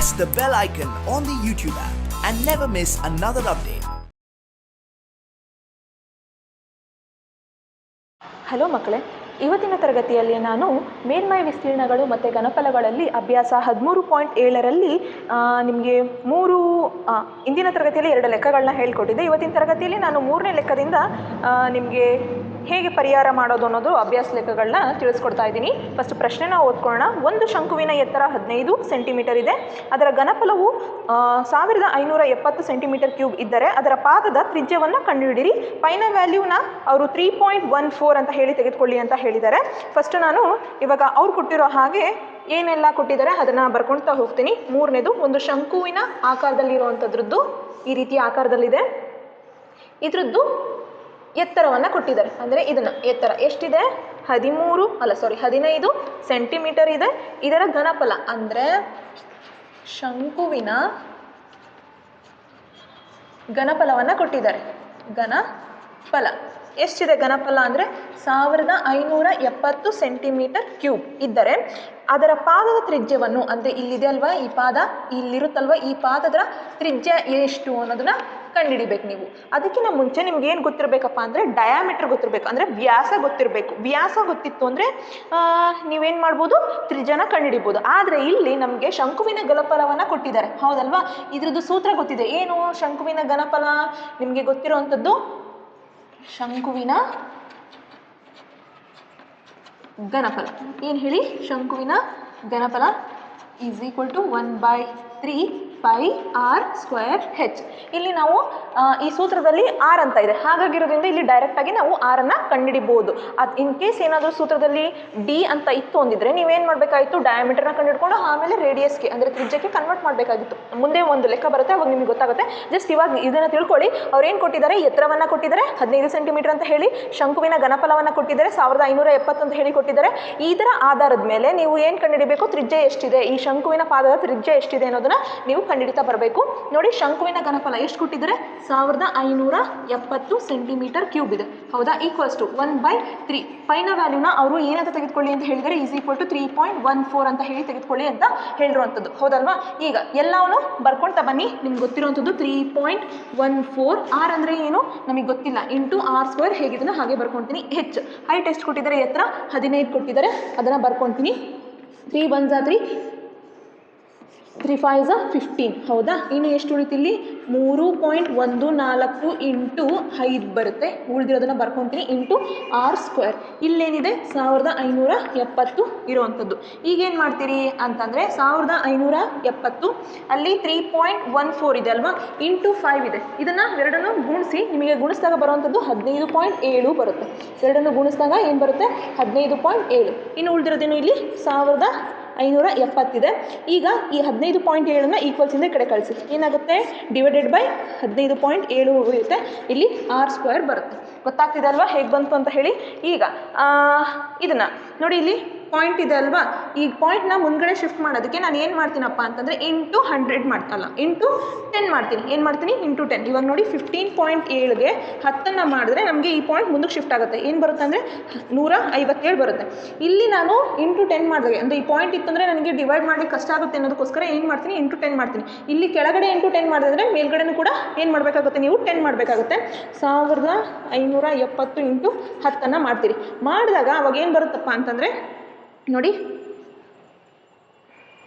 press the bell icon on the YouTube app and never miss another update. Hello ಮಕ್ಕಳೇ, ಇವತ್ತಿನ ತರಗತಿಯಲ್ಲಿ ನಾನು ಮೇಲ್ಮೈ ವಿಸ್ತೀರ್ಣಗಳು ಮತ್ತು ಘನಫಲಗಳಲ್ಲಿ ಅಭ್ಯಾಸ 13.7ರಲ್ಲಿ ನಿಮಗೆ ಇಂದಿನ ತರಗತಿಯಲ್ಲಿ 2 ಲೆಕ್ಕಗಳನ್ನ ಹೇಳ್ಕೊಟ್ಟಿದ್ದೆ. ಇವತ್ತಿನ ತರಗತಿಯಲ್ಲಿ ನಾನು 3ನೇ ಲೆಕ್ಕದಿಂದ ನಿಮಗೆ ಹೇಗೆ ಪರಿಹಾರ ಮಾಡೋದು ಅನ್ನೋದು ಅಭ್ಯಾಸ ಲೆಕ್ಕಗಳನ್ನ ತಿಳಿಸ್ಕೊಡ್ತಾ ಇದ್ದೀನಿ. ಫಸ್ಟ್ ಪ್ರಶ್ನೆನ ಓದ್ಕೊಳ್ಳೋಣ. ಒಂದು ಶಂಕುವಿನ ಎತ್ತರ 15 ಸೆಂಟಿಮೀಟರ್ ಇದೆ. ಅದರ ಘನಫಲವು 1570 ಸೆಂಟಿಮೀಟರ್ ಕ್ಯೂಬ್ ಇದ್ದರೆ ಅದರ ಪಾದದ ತ್ರಿಜ್ಯವನ್ನು ಕಂಡುಹಿಡಿಯಿರಿ. ಪೈನ ವ್ಯಾಲ್ಯೂನ ಅವರು 3.14 ಅಂತ ಹೇಳಿ ತೆಗೆದುಕೊಳ್ಳಿ ಅಂತ ಹೇಳಿದ್ದಾರೆ. ಫಸ್ಟ್ ನಾನು ಇವಾಗ ಅವ್ರು ಕೊಟ್ಟಿರೋ ಹಾಗೆ ಏನೆಲ್ಲ ಕೊಟ್ಟಿದ್ದಾರೆ ಅದನ್ನು ಬರ್ಕೊಳ್ತಾ ಹೋಗ್ತೀನಿ. ಮೂರನೇದು, ಒಂದು ಶಂಕುವಿನ ಆಕಾರದಲ್ಲಿರುವಂಥದ್ರದ್ದು ಈ ರೀತಿಯ ಆಕಾರದಲ್ಲಿದೆ. ಇದ್ರದ್ದು ಎತ್ತರವನ್ನು ಕೊಟ್ಟಿದ್ದಾರೆ. ಅಂದರೆ ಇದನ್ನು ಎತ್ತರ ಎಷ್ಟಿದೆ? 15 ಸೆಂಟಿಮೀಟರ್ ಇದೆ. ಇದರ ಘನಫಲ ಅಂದರೆ ಶಂಕುವಿನ ಘನಫಲವನ್ನು ಕೊಟ್ಟಿದ್ದಾರೆ. ಘನಫಲ ಎಷ್ಟಿದೆ? ಘನಫಲ ಅಂದರೆ 1570 ಸೆಂಟಿಮೀಟರ್ ಕ್ಯೂಬ್ ಇದ್ದರೆ ಅದರ ಪಾದದ ತ್ರಿಜ್ಯವನ್ನು, ಅಂದರೆ ಇಲ್ಲಿದೆ ಅಲ್ವಾ ಈ ಪಾದ, ಇಲ್ಲಿರುತ್ತಲ್ವ ಈ ಪಾದದ ತ್ರಿಜ್ಯ ಎಷ್ಟು ಅನ್ನೋದನ್ನ ಕಂಡುಹಿಡಿಬೇಕು ನೀವು. ಅದಕ್ಕಿಂತ ಮುಂಚೆ ನಿಮ್ಗೆ ಏನು ಗೊತ್ತಿರಬೇಕಪ್ಪ ಅಂದರೆ ಡಯಾಮೀಟರ್ ಗೊತ್ತಿರಬೇಕು, ಅಂದರೆ ವ್ಯಾಸ ಗೊತ್ತಿರಬೇಕು. ವ್ಯಾಸ ಗೊತ್ತಿತ್ತು ಅಂದರೆ ನೀವೇನು ಮಾಡ್ಬೋದು? ತ್ರಿಜ್ಯನ ಕಂಡುಹಿಡಿಬೋದು. ಆದರೆ ಇಲ್ಲಿ ನಮಗೆ ಶಂಕುವಿನ ಘನಫಲವನ್ನು ಕೊಟ್ಟಿದ್ದಾರೆ, ಹೌದಲ್ವಾ? ಇದ್ರದ್ದು ಸೂತ್ರ ಗೊತ್ತಿದೆ. ಏನು ಶಂಕುವಿನ ಘನಫಲ? ನಿಮಗೆ ಗೊತ್ತಿರೋವಂಥದ್ದು ಶಂಕುವಿನ ಘನಫಲ ಏನು ಹೇಳಿ? ಶಂಕುವಿನ ಘನಫಲ ಈಸ್ ಈಕ್ವಲ್ ಟು 1/3 πr²h. ಇಲ್ಲಿ ನಾವು ಈ ಸೂತ್ರದಲ್ಲಿ ಆರ್ ಅಂತ ಇದೆ, ಹಾಗಾಗಿರೋದ್ರಿಂದ ಇಲ್ಲಿ ಡೈರೆಕ್ಟಾಗಿ ನಾವು ಆರನ್ನು ಕಂಡುಹಿಡಿಬೋದು. ಅದು ಇನ್ ಕೇಸ್ ಏನಾದರೂ ಸೂತ್ರದಲ್ಲಿ ಡಿ ಅಂತ ಇತ್ತು ಅಂದಿದ್ರೆ ನೀವೇನು ಮಾಡಬೇಕಾಗಿತ್ತು? ಡಯಾಮೀಟರ್ನ ಕಂಡುಹಿಡ್ಕೊಂಡು ಆಮೇಲೆ ರೇಡಿಯಸ್ಗೆ ಅಂದರೆ ತ್ರಿಜ್ಯಕ್ಕೆ ಕನ್ವರ್ಟ್ ಮಾಡಬೇಕಾಗಿತ್ತು. ಮುಂದೆ ಒಂದು ಲೆಕ್ಕ ಬರುತ್ತೆ, ಅವಾಗ ನಿಮಗೆ ಗೊತ್ತಾಗುತ್ತೆ. ಜಸ್ಟ್ ಇವಾಗ ಇದನ್ನು ತಿಳ್ಕೊಳ್ಳಿ. ಅವ್ರು ಏನು ಕೊಟ್ಟಿದ್ದಾರೆ? ಎತ್ತರವನ್ನು ಕೊಟ್ಟಿದ್ದಾರೆ 15 ಸೆಂಟಿಮೀಟರ್ ಅಂತ ಹೇಳಿ, ಶಂಕುವಿನ ಘನಫಲವನ್ನು ಕೊಟ್ಟಿದ್ದಾರೆ 1570 ಅಂತ ಹೇಳಿ ಕೊಟ್ಟಿದ್ದಾರೆ. ಇದರ ಆಧಾರದ ಮೇಲೆ ನೀವು ಏನು ಕಂಡುಹಿಡಿಬೇಕು? ತ್ರಿಜ್ಯ ಎಷ್ಟಿದೆ, ಈ ಶಂಕುವಿನ ಪಾದದ ತ್ರಿಜ್ಯ ಎಷ್ಟಿದೆ ಅನ್ನೋದನ್ನ ನೀವು ಕಂಡುಹಿಡಿತಾ ಬರಬೇಕು. ನೋಡಿ, ಶಂಕುವಿನ ಘನಫಲ ಎಷ್ಟು ಕೊಟ್ಟಿದ್ದಾರೆ? 1570 ಸೆಂಟಿಮೀಟರ್ ಕ್ಯೂಬ್ ಇದೆ, ಹೌದಾ? Equals to 1/3. ಪೈನ ವ್ಯಾಲ್ಯೂನ ಅವರು ಏನಂತ ತೆಗೆದುಕೊಳ್ಳಿ ಅಂತ ಹೇಳಿದರೆ ಈಸ್ ಈಕ್ವಲ್ ಟು 3.14 ಅಂತ ಹೇಳಿ ತೆಗೆದುಕೊಳ್ಳಿ ಅಂತ ಹೇಳಿರುವಂಥದ್ದು, ಹೌದಲ್ವಾ? ಈಗ ಎಲ್ಲವನ್ನು ಬರ್ಕೊಳ್ತಾ ಬನ್ನಿ. ನಿಮ್ಗೆ ಗೊತ್ತಿರುವಂಥದ್ದು 3.14. ಆರ್ ಅಂದರೆ ಏನು ನಮಗೆ ಗೊತ್ತಿಲ್ಲ, ಇಂಟು r² ಹೇಗಿದೆಯೋ ಹಾಗೆ ಬರ್ಕೊಳ್ತೀನಿ. ಹೆಚ್ ಹೈಟ್ ಎಷ್ಟು ಕೊಟ್ಟಿದ್ದಾರೆ? ಎತ್ತರ 15 ಕೊಟ್ಟಿದ್ದಾರೆ, ಅದನ್ನು ಬರ್ಕೊಳ್ತೀನಿ. 3 1 3 3 5 15, ಹೌದಾ? ಇನ್ನು ಎಷ್ಟು ಉಳಿತಿಲ್ಲಿ? 3.14 ಇಂಟು 5 ಬರುತ್ತೆ. ಉಳಿದಿರೋದನ್ನು ಬರ್ಕೊತೀನಿ ಇಂಟು r². ಇಲ್ಲೇನಿದೆ? 1570 ಇರುವಂಥದ್ದು. ಈಗೇನು ಮಾಡ್ತೀರಿ ಅಂತಂದರೆ 1570 ಅಲ್ಲಿ 3.14 ಇದೆ ಅಲ್ವಾ, ಇಂಟು 5 ಇದೆ. ಇದನ್ನು ಎರಡನ್ನು ಗುಣಿಸಿ, ನಿಮಗೆ ಗುಣಿಸಿದಾಗ ಬರುವಂಥದ್ದು 15.7 ಬರುತ್ತೆ. ಎರಡನ್ನು ಗುಣಿಸಿದಾಗ ಏನು ಬರುತ್ತೆ? 15.7. ಇನ್ನು ಉಳಿದಿರೋದೇನು? ಇಲ್ಲಿ 1570 ಇದೆ. ಈಗ ಈ 15.7ನ ಈಕ್ವಲ್ಸಿಂದ ಕಡೆ ಕಳಿಸಿ. ಏನಾಗುತ್ತೆ? ಡಿವೈಡೆಡ್ ಬೈ 15.7 ಇರುತ್ತೆ. ಇಲ್ಲಿ r² ಬರುತ್ತೆ. ಗೊತ್ತಾಗ್ತಿದೆ ಅಲ್ವಾ ಹೇಗೆ ಬಂತು ಅಂತ ಹೇಳಿ? ಈಗ ಇದನ್ನು ನೋಡಿ, ಇಲ್ಲಿ ಪಾಯಿಂಟ್ ಇದೆ ಅಲ್ವಾ, ಈ ಪಾಯಿಂಟ್ನ ಮುಂದ್ಗಡೆ ಶಿಫ್ಟ್ ಮಾಡೋದಕ್ಕೆ ನಾನು ಏನು ಮಾಡ್ತೀನಪ್ಪ ಅಂತಂದರೆ ಇಂಟು 100 ಮಾಡ್ತಲ್ಲ, ಇಂಟು 10 ಮಾಡ್ತೀನಿ. ಏನು ಮಾಡ್ತೀನಿ? ಇಂಟು 10. ಇವಾಗ ನೋಡಿ, 15.7ಗೆ 10 ಮಾಡಿದ್ರೆ ನಮಗೆ ಈ ಪಾಯಿಂಟ್ ಮುಂದಕ್ಕೆ ಶಿಫ್ಟ್ ಆಗುತ್ತೆ. ಏನು ಬರುತ್ತೆ ಅಂದರೆ 157 ಬರುತ್ತೆ. ಇಲ್ಲಿ ನಾನು ಇಂಟು 10 ಮಾಡಿದಾಗ, ಅಂದರೆ ಈ ಪಾಯಿಂಟ್ ಇತ್ತಂದರೆ ನನಗೆ ಡಿವೈಡ್ ಮಾಡಿ ಕಷ್ಟ ಆಗುತ್ತೆ ಅನ್ನೋದಕ್ಕೋಸ್ಕರ ಏನು ಮಾಡ್ತೀನಿ? ಇಂಟು 10 ಮಾಡ್ತೀನಿ. ಇಲ್ಲಿ ಕೆಳಗಡೆ ಇಂಟು 10 ಮಾಡಿದ್ರೆ ಮೇಲ್ಗಡೆನೂ ಕೂಡ ಏನು ಮಾಡಬೇಕಾಗುತ್ತೆ? ನೀವು 10 ಮಾಡಬೇಕಾಗುತ್ತೆ. 1570 ಇಂಟು 10 ಮಾಡ್ತೀರಿ. ಮಾಡಿದಾಗ ಅವಾಗ ಏನು ಬರುತ್ತಪ್ಪ ಅಂತಂದರೆ ನೋಡಿ,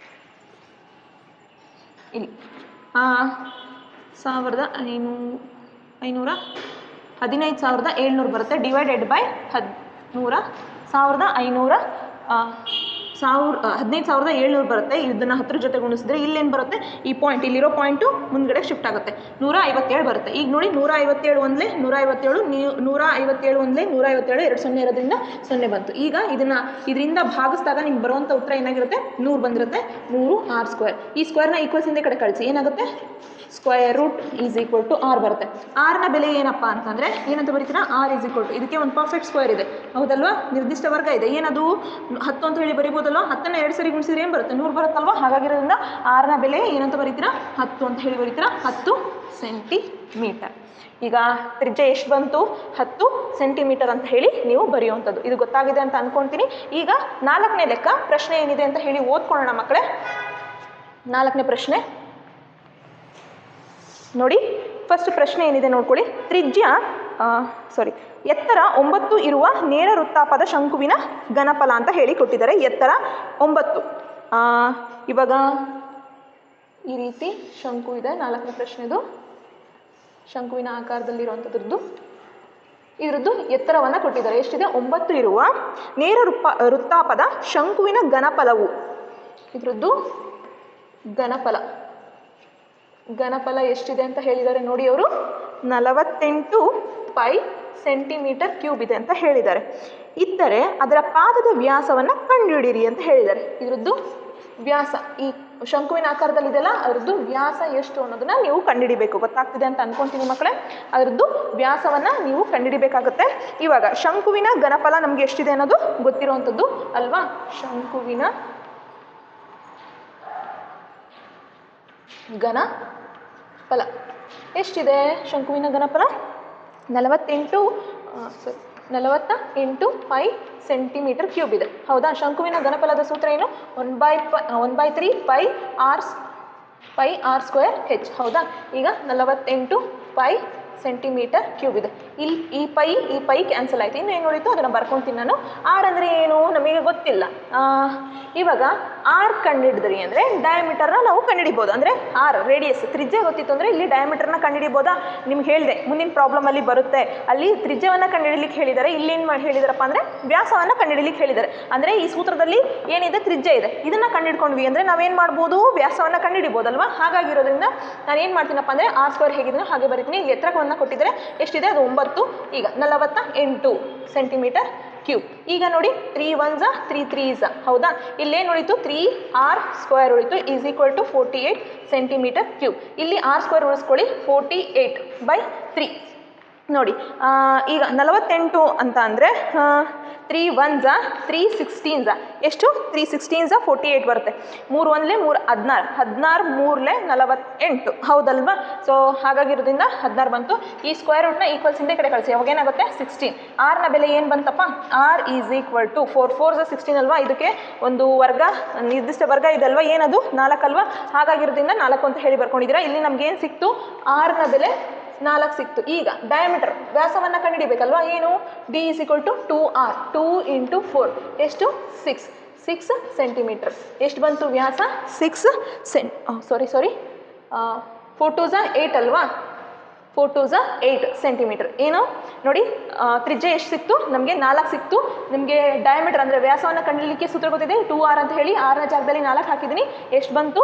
ಇಲ್ಲಿ 15,700 ಬರುತ್ತೆ. ಡಿವೈಡೆಡ್ ಬೈ 15,700 ಬರುತ್ತೆ. ಇದನ್ನು 10 ಜೊತೆ ಗುಣಿಸಿದ್ರೆ ಇಲ್ಲೇನು ಬರುತ್ತೆ? ಈ ಪಾಯಿಂಟ್, ಇಲ್ಲಿರೋ ಪಾಯಿಂಟು ಮುಂದ್ಗಡೆ ಶಿಫ್ಟ್ ಆಗುತ್ತೆ. 157 ಬರುತ್ತೆ. ಈಗ ನೋಡಿ, 157 ಒಂದಲೇ 157, 157 ಒಂದಲೇ 157, 2 0 ಇರೋದ್ರಿಂದ 0 ಬಂತು. ಈಗ ಇದರಿಂದ ಭಾಗಿಸಿದಾಗ ನಿಮ್ಗೆ ಬರುವಂಥ ಉತ್ತರ ಏನಾಗಿರುತ್ತೆ? 100 ಬಂದಿರುತ್ತೆ. 100 r². ಈ ಸ್ಕ್ವೇರ್ನ ಈಕ್ವಲ್ಸಿಂದ ಕಡೆ ಕಳಿಸಿ. ಏನಾಗುತ್ತೆ? Square root is equal to R ಬರುತ್ತೆ. ಆರ್ನ ಬೆಲೆ ಏನಪ್ಪ ಅಂತಂದರೆ ಏನಂತ ಬರೀತೀರಾ? ಆರ್ ಈಸ್ ಈಕ್ವಲ್ ಟು, ಇದಕ್ಕೆ ಒಂದು ಪರ್ಫೆಕ್ಟ್ ಸ್ಕ್ವೇರ್ ಇದೆ, ಹೌದಲ್ವಾ? ನಿರ್ದಿಷ್ಟ ವರ್ಗ ಇದೆ. ಏನದು? 10 ಅಂತ ಹೇಳಿ ಬರಿಬೋದಲ್ವ? 10ನ್ನ 2 ಸರಿ ಗುಣಿಸಿದ್ರೆ ಏನು ಬರುತ್ತೆ? 100 ಬರುತ್ತಲ್ವ? ಹಾಗಾಗಿರೋದ್ರಿಂದ ಆರ್ನ ಬೆಲೆ ಏನಂತ ಬರೀತೀರಾ? 10 ಅಂತ ಹೇಳಿ ಬರೀತೀರಾ. 10 ಸೆಂಟಿಮೀಟರ್. ಈಗ ತ್ರಿಜ್ಯ ಎಷ್ಟು ಬಂತು? 10 ಸೆಂಟಿಮೀಟರ್ ಅಂತ ಹೇಳಿ ನೀವು ಬರೆಯುವಂಥದ್ದು. ಇದು ಗೊತ್ತಾಗಿದೆ ಅಂತ ಅಂದ್ಕೊಳ್ತೀನಿ. ಈಗ 4ನೇ ಲೆಕ್ಕ ಪ್ರಶ್ನೆ ಏನಿದೆ ಅಂತ ಹೇಳಿ ಓದ್ಕೊಳ್ಳೋಣ ಮಕ್ಕಳೇ. 4ನೇ ಪ್ರಶ್ನೆ ನೋಡಿ. ಫಸ್ಟ್ ಪ್ರಶ್ನೆ ಏನಿದೆ ನೋಡ್ಕೊಳ್ಳಿ. ಎತ್ತರ 9 ಇರುವ ನೇರ ವೃತ್ತಾಪದ ಶಂಕುವಿನ ಘನಫಲ ಅಂತ ಹೇಳಿ ಕೊಟ್ಟಿದ್ದಾರೆ. ಎತ್ತರ 9. ಇವಾಗ ಈ ರೀತಿ ಶಂಕು ಇದೆ. 4ನೇ ಪ್ರಶ್ನೆದು ಶಂಕುವಿನ ಆಕಾರದಲ್ಲಿರುವಂಥದ್ರದ್ದು ಇದರದ್ದು ಎತ್ತರವನ್ನು ಕೊಟ್ಟಿದ್ದಾರೆ. ಎಷ್ಟಿದೆ? 9 ಇರುವ ನೇರ ವೃತ್ತಾಪದ ಶಂಕುವಿನ ಘನಫಲವು, ಇದರದ್ದು ಘನಫಲ ಎಷ್ಟಿದೆ ಅಂತ ಹೇಳಿದ್ದಾರೆ ನೋಡಿ. ಅವರು 48 ಪೈ ಸೆಂಟಿಮೀಟರ್ ಕ್ಯೂಬ್ ಇದೆ ಅಂತ ಹೇಳಿದ್ದಾರೆ. ಇದ್ದರೆ ಅದರ ಪಾದದ ವ್ಯಾಸವನ್ನು ಕಂಡುಹಿಡಿಯಿರಿ ಅಂತ ಹೇಳಿದ್ದಾರೆ. ಇದರದ್ದು ವ್ಯಾಸ, ಈ ಶಂಕುವಿನ ಆಕಾರದಲ್ಲಿದೆಯಲ್ಲ ಅದರದ್ದು ವ್ಯಾಸ ಎಷ್ಟು ಅನ್ನೋದನ್ನ ನೀವು ಕಂಡುಹಿಡಿಬೇಕು. ಗೊತ್ತಾಗ್ತಿದೆ ಅಂತ ಅನ್ಕೊಂತೀನಿ ಮಕ್ಕಳೇ. ಅದರದ್ದು ವ್ಯಾಸವನ್ನು ನೀವು ಕಂಡುಹಿಡಿಬೇಕಾಗುತ್ತೆ. ಇವಾಗ ಶಂಕುವಿನ ಘನಫಲ ನಮಗೆ ಎಷ್ಟಿದೆ ಅನ್ನೋದು ಗೊತ್ತಿರುವಂಥದ್ದು ಅಲ್ವಾ? ಶಂಕುವಿನ ಘನಫಲ ಎಷ್ಟಿದೆ? ಶಂಕುವಿನ ಘನಫಲ 48 ಪೈ ಸೆಂಟಿಮೀಟರ್ ಕ್ಯೂಬ್ ಇದೆ. ಹೌದಾ? ಶಂಕುವಿನ ಘನಫಲದ ಸೂತ್ರ ಏನು? 1/3 ಪೈ ಆರ್ ಸ್ಕ್ವೇರ್ ಹೆಚ್. ಹೌದಾ? ಈಗ 48 ಪೈ ಸೆಂಟಿಮೀಟರ್ ಕ್ಯೂಬ್ ಇದೆ. ಇಲ್ಲಿ ಈ ಪೈ ಕ್ಯಾನ್ಸಲ್ ಆಯ್ತು. ಇನ್ನು ಏನು ಉಳಿತು ಅದನ್ನು ಬರ್ಕೊಳ್ತೀನಿ ನಾನು. ಆರ್ ಅಂದರೆ ಏನು ನಮಗೆ ಗೊತ್ತಿಲ್ಲ. ಇವಾಗ ಆರ್ ಕಂಡುಹಿಡಿದ್ರಿ ಅಂದರೆ ಡಯಾಮೀಟರ್ನ ನಾವು ಕಂಡುಹಿಡಿಬೋದು. ಅಂದರೆ ಆರ್ ರೇಡಿಯಸ್, ತ್ರಿಜ್ಯ ಗೊತ್ತಿತ್ತು ಅಂದರೆ ಇಲ್ಲಿ ಡಯಾಮೀಟರ್ನ ಕಂಡುಹಿಡಿಬೋದಾ? ನಿಮ್ಗೆ ಹೇಳಿದೆ ಮುಂದಿನ ಪ್ರಾಬ್ಲಮಲ್ಲಿ ಬರುತ್ತೆ. ಅಲ್ಲಿ ತ್ರಿಜ್ಯವನ್ನು ಕಂಡುಹಿಡಿಲಿಕ್ಕೆ ಹೇಳಿದ್ದಾರೆ. ಇಲ್ಲೇನು ಮಾಡಿ ಹೇಳಿದಾರಪ್ಪ ಅಂದರೆ ವ್ಯಾಸವನ್ನು ಕಂಡುಹಿಡಿಲಿಕ್ಕೆ ಹೇಳಿದ್ದಾರೆ. ಅಂದರೆ ಈ ಸೂತ್ರದಲ್ಲಿ ಏನಿದೆ? ತ್ರಿಜ್ಯ ಇದೆ. ಇದನ್ನು ಕಂಡುಹಿಡ್ಕೊಂಡ್ವಿ ಅಂದರೆ ನಾವೇನು ಮಾಡ್ಬೋದು? ವ್ಯಾಸವನ್ನು ಕಂಡುಹಿಡಿಬೋದಲ್ವಾ? ಹಾಗಾಗಿರೋದ್ರಿಂದ ನಾನು ಏನು ಮಾಡ್ತೀನಪ್ಪ ಅಂದರೆ ಆರ್ ಸ್ಕ್ವೇರ್ ಹೇಗಿದ್ದೀನೋ ಹಾಗೆ ಬರೀತೀನಿ. ಇಲ್ಲಿ ಎತ್ತರವನ್ನು ಕೊಟ್ಟಿದ್ದಾರೆ. ಎಷ್ಟಿದೆ? ಅದು 9. ಈಗ 48 ಸೆಂಟಿಮೀಟರ್ ಕ್ಯೂಬ್. ಈಗ ನೋಡಿ 3 1s 3 3s. ಹೌದಾ? ಇಲ್ಲೇನು ಉಳಿತು? 3r ಸ್ಕ್ವೇರ್ ಉಳಿತು is equal to 48 centimetre cube. ಇಲ್ಲಿ ಆರ್ ಸ್ಕ್ವೇರ್ ಉಳಿಸ್ಕೊಳ್ಳಿ 48/3 ನೋಡಿ. ಈಗ 48 ಅಂತ ಅಂದರೆ 3 1s 3 16s ಎಷ್ಟು? 3 16s 48 ಬರುತ್ತೆ. 3 1 3 16 16 3 48. ಹೌದಲ್ವಾ? ಸೊ ಹಾಗಾಗಿರೋದ್ರಿಂದ 16 ಬಂತು. ಈ ಸ್ಕ್ವೇರ್ ರೂಟ್ನ ಈಕ್ವಲ್ಸ್ ಇಂದ ಕಡೆ ಕಳಿಸಿ. ಅವಾಗ ಏನಾಗುತ್ತೆ? 16. ಆರ್ನ ಬೆಲೆ ಏನು ಬಂತಪ್ಪ? R is equal to 4 4s 16 ಅಲ್ವಾ? ಇದಕ್ಕೆ ಒಂದು ವರ್ಗ, ನಿರ್ದಿಷ್ಟ ವರ್ಗ ಇದಲ್ವಾ? ಏನದು? 4 ಅಲ್ವಾ? ಹಾಗಾಗಿರೋದ್ರಿಂದ 4 ಅಂತ ಹೇಳಿ ಬರ್ಕೊಂಡಿದ್ದೀರಾ. ಇಲ್ಲಿ ನಮ್ಗೆ ಏನು ಸಿಕ್ತು? ಆರ್ನ ಬೆಲೆ 4 ಸಿಕ್ತು. ಈಗ ಡಯಾಮೀಟರ್ ವ್ಯಾಸವನ್ನು ಕಂಡುಹಿಡಿಬೇಕಲ್ವಾ? ಏನು? D is equal to 2r 2 × 4 ಎಷ್ಟು? 6 ಸೆಂಟಿಮೀಟರ್. ಎಷ್ಟು ಬಂತು ವ್ಯಾಸ? 6 4 2s 8 ಅಲ್ವಾ? 4 2s 8 ಸೆಂಟಿಮೀಟರ್. ಏನು ನೋಡಿ, ತ್ರಿಜ್ಯ ಎಷ್ಟು ಸಿಕ್ತು? ನಮಗೆ 4 ಸಿಕ್ತು. ನಿಮಗೆ ಡಯಾಮೀಟರ್ ಅಂದರೆ ವ್ಯಾಸವನ್ನು ಕಂಡುಹಿಡಿಯಲಿಕ್ಕೆ ಸೂತ್ರ ಗೊತ್ತಿದೆ 2r ಅಂತ ಹೇಳಿ. 6ನ ಜಾಗದಲ್ಲಿ 4 ಹಾಕಿದ್ದೀನಿ. ಎಷ್ಟು ಬಂತು?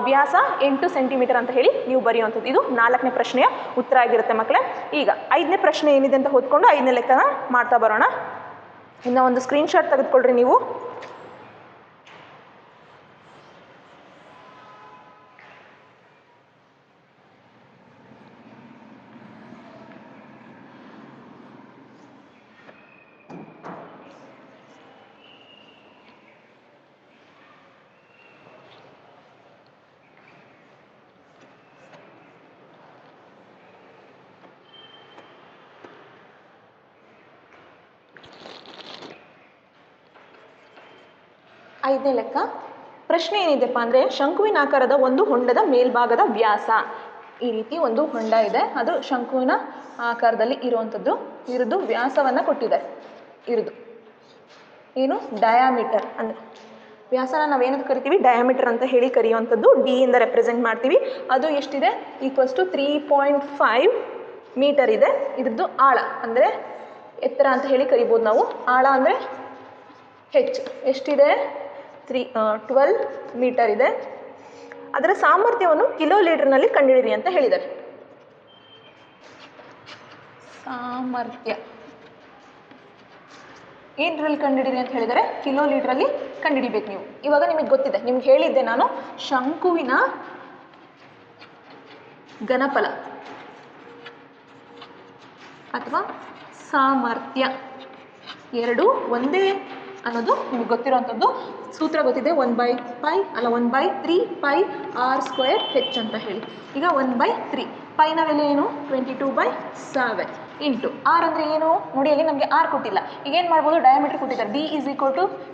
ವ್ಯಾಸ 8 ಸೆಂಟಿಮೀಟರ್ ಅಂತ ಹೇಳಿ ನೀವು ಬರೆಯುವಂಥದ್ದು. ಇದು 4ನೇ ಪ್ರಶ್ನೆಯ ಉತ್ತರ ಆಗಿರುತ್ತೆ ಮಕ್ಕಳೇ. ಈಗ 5ನೇ ಪ್ರಶ್ನೆ ಏನಿದೆ ಅಂತ ಹೊತ್ಕೊಂಡು 5ನೇ ಲೆಕ್ಕನ ಮಾಡ್ತಾ ಬರೋಣ. ಇನ್ನು ಒಂದು ಸ್ಕ್ರೀನ್ಶಾಟ್ ತೆಗೆದುಕೊಳ್ಳ್ರಿ ನೀವು. ಐದನೇ ಲೆಕ್ಕ. ಪ್ರಶ್ನೆ ಏನಿದೆಪ್ಪ ಅಂದರೆ ಶಂಕುವಿನ ಆಕಾರದ ಒಂದು ಹೊಂಡದ ಮೇಲ್ಭಾಗದ ವ್ಯಾಸ. ಈ ರೀತಿ ಒಂದು ಹೊಂಡ ಇದೆ, ಅದು ಶಂಕುವಿನ ಆಕಾರದಲ್ಲಿ ಇರುವಂಥದ್ದು. ಇರೋದು ವ್ಯಾಸವನ್ನು ಕೊಟ್ಟಿದ್ದಾರೆ. ಇರೋದು ಏನು? ಡಯಾಮೀಟರ್. ಅಂದರೆ ವ್ಯಾಸನ ನಾವೇನಂತ ಕರಿತೀವಿ? ಡಯಾಮೀಟರ್ ಅಂತ ಹೇಳಿ ಕರೆಯುವಂಥದ್ದು. ಡಿ ಇಂದ ರೆಪ್ರೆಸೆಂಟ್ ಮಾಡ್ತೀವಿ. ಅದು ಎಷ್ಟಿದೆ? ಈಕ್ವಲ್ಸ್ ಟು 3.5 ಮೀಟರ್ ಇದೆ. ಇದ್ರದ್ದು ಆಳ ಅಂದರೆ ಎತ್ತರ ಅಂತ ಹೇಳಿ ಕರಿಬೋದು ನಾವು. ಆಳ ಅಂದರೆ ಹೆಚ್ಚು. ಎಷ್ಟಿದೆ? 12 ಮೀಟರ್ ಇದೆ. ಅದರ ಸಾಮರ್ಥ್ಯವನ್ನು ಕಿಲೋ ಲೀಟರ್ನಲ್ಲಿ ಕಂಡುಹಿಡಿಯಿರಿ ಅಂತ ಹೇಳಿದ್ದಾರೆ. ಸಾಮರ್ಥ್ಯ ಏನರಲ್ಲಿ ಕಂಡುಹಿಡಿಯಿರಿ ಅಂತ ಹೇಳಿದರೆ ಕಿಲೋ ಲೀಟ್ರಲ್ಲಿ ಕಂಡುಹಿಡಿಬೇಕು ನೀವು. ಇವಾಗ ನಿಮಗೆ ಗೊತ್ತಿದೆ, ನಿಮ್ಗೆ ಹೇಳಿದ್ದೆ ನಾನು, ಶಂಕುವಿನ ಘನಫಲ ಅಥವಾ ಸಾಮರ್ಥ್ಯ ಎರಡು ಒಂದೇ ಅನ್ನೋದು ನಿಮಗೆ ಗೊತ್ತಿರೋವಂಥದ್ದು. ಸೂತ್ರ ಗೊತ್ತಿದೆ 1/3 ಪೈ r² h ಅಂತ ಹೇಳಿ. ಈಗ 1/3 ಪೈನ ಬೆಲೆ ಏನು 22/7 ಇಂಟು ಆರ್ ಅಂದರೆ ಏನು ನೋಡಿ, ಅಲ್ಲಿ ನಮಗೆ ಆರ್ ಕೊಟ್ಟಿಲ್ಲ. ಈಗೇನು ಮಾಡ್ಬೋದು, ಡಯಾಮೀಟರ್ ಕೊಟ್ಟಿದ್ದಾರೆ D =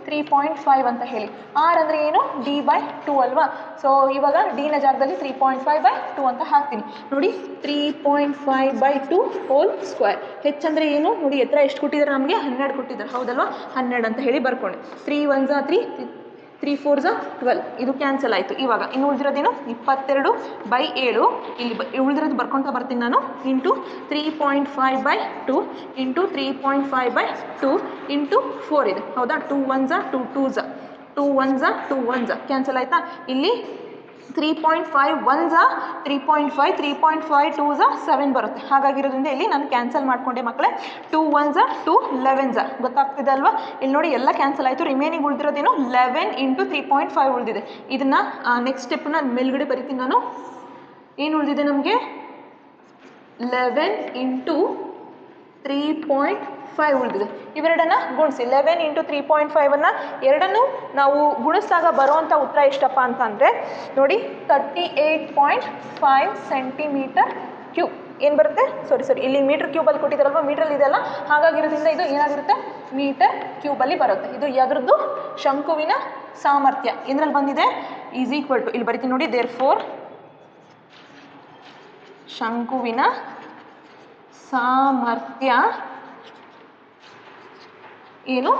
3.5 ಅಂತ ಹೇಳಿ. ಆರ್ ಅಂದರೆ ಏನು D/2 ಅಲ್ವಾ. ಸೊ ಇವಾಗ ಡಿನ ಜಾಗದಲ್ಲಿ 3.5/2 ಅಂತ ಹಾಕ್ತೀನಿ. ನೋಡಿ 3.5/2 ಹೋಲ್ ಸ್ಕ್ವೇರ್. ಹೆಚ್ಚು ಅಂದರೆ ಏನು ನೋಡಿ, ಎತ್ತರ ಎಷ್ಟು ಕೊಟ್ಟಿದ್ದಾರೆ ನಮಗೆ 12 ಕೊಟ್ಟಿದ್ದಾರೆ ಹೌದಲ್ವಾ. 12 ಅಂತ ಹೇಳಿ ಬರ್ಕೊಂಡೆ. 3 1 3 3 4 12 ಇದು ಕ್ಯಾನ್ಸಲ್ ಆಯಿತು. ಇವಾಗ ಇನ್ನು ಉಳಿದಿರೋದೇನು 22/7 ಇಲ್ಲಿ ಉಳಿದಿರೋದು ಬರ್ಕೊತಾ ಬರ್ತೀನಿ ನಾನು. ಇಂಟು 3.5/2 ಇಂಟು 3.5/2 ಇಂಟು 4 ಇದೆ ಹೌದಾ. 2 1 2 2 2 1 2 1 ಕ್ಯಾನ್ಸಲ್ ಆಯಿತಾ. ಇಲ್ಲಿ 3.5 1 3.5 3.5 2 7 ಬರುತ್ತೆ. ಹಾಗಾಗಿರೋದ್ರಿಂದ ಇಲ್ಲಿ ನಾನು ಕ್ಯಾನ್ಸಲ್ ಮಾಡಿಕೊಂಡೆ ಮಕ್ಕಳೇ. 2 1 2 11 ಗೊತ್ತಾಗ್ತಿದೆ ಅಲ್ವಾ. ಇಲ್ಲಿ ನೋಡಿ ಎಲ್ಲ ಕ್ಯಾನ್ಸಲ್ ಆಯಿತು. ರಿಮೈನಿಂಗ್ ಉಳಿದಿರೋದೇನು 11 ಇಂಟು 3.5 ಉಳಿದಿದೆ. ಇದನ್ನು ನೆಕ್ಸ್ಟ್ ಸ್ಟೆಪ್ನ ಮೇಲ್ಗಡೆ ಬರಿತೀನಿ ನಾನು. ಏನು ಉಳಿದಿದೆ ನಮಗೆ 11 ಇಂಟು 3.5 ಉಳಿದಿದೆ. ಇವೆರಡನ್ನು ಗುಣಿಸಿ 11 ಇಂಟು 3.5 ಎರಡನ್ನು ನಾವು ಗುಣಿಸಿದಾಗ ಬರುವಂಥ ಉತ್ತರ ಎಷ್ಟಪ್ಪ ಅಂತಂದರೆ ನೋಡಿ 38.5 ಸೆಂಟಿಮೀಟರ್ ಕ್ಯೂಬ್ ಏನು ಬರುತ್ತೆ. ಸಾರಿ ಇಲ್ಲಿ ಮೀಟರ್ ಕ್ಯೂಬಲ್ಲಿ ಕೊಟ್ಟಿದ್ದಾರಲ್ವ, ಮೀಟ್ರಲ್ಲಿ ಇದೆಲ್ಲ. ಹಾಗಾಗಿರೋದ್ರಿಂದ ಇದು ಏನಾಗಿರುತ್ತೆ ಮೀಟರ್ ಕ್ಯೂಬಲ್ಲಿ ಬರುತ್ತೆ. ಇದು ಯಾವುದ್ರದ್ದು ಶಂಕುವಿನ ಸಾಮರ್ಥ್ಯ ಏನರಲ್ಲಿ ಬಂದಿದೆ = ಇಲ್ಲಿ ಬರಿತೀನಿ ನೋಡಿ. ದೇರ್ಫೋರ್ ಶಂಕುವಿನ ಸಾಮರ್ಥ್ಯ ಏನು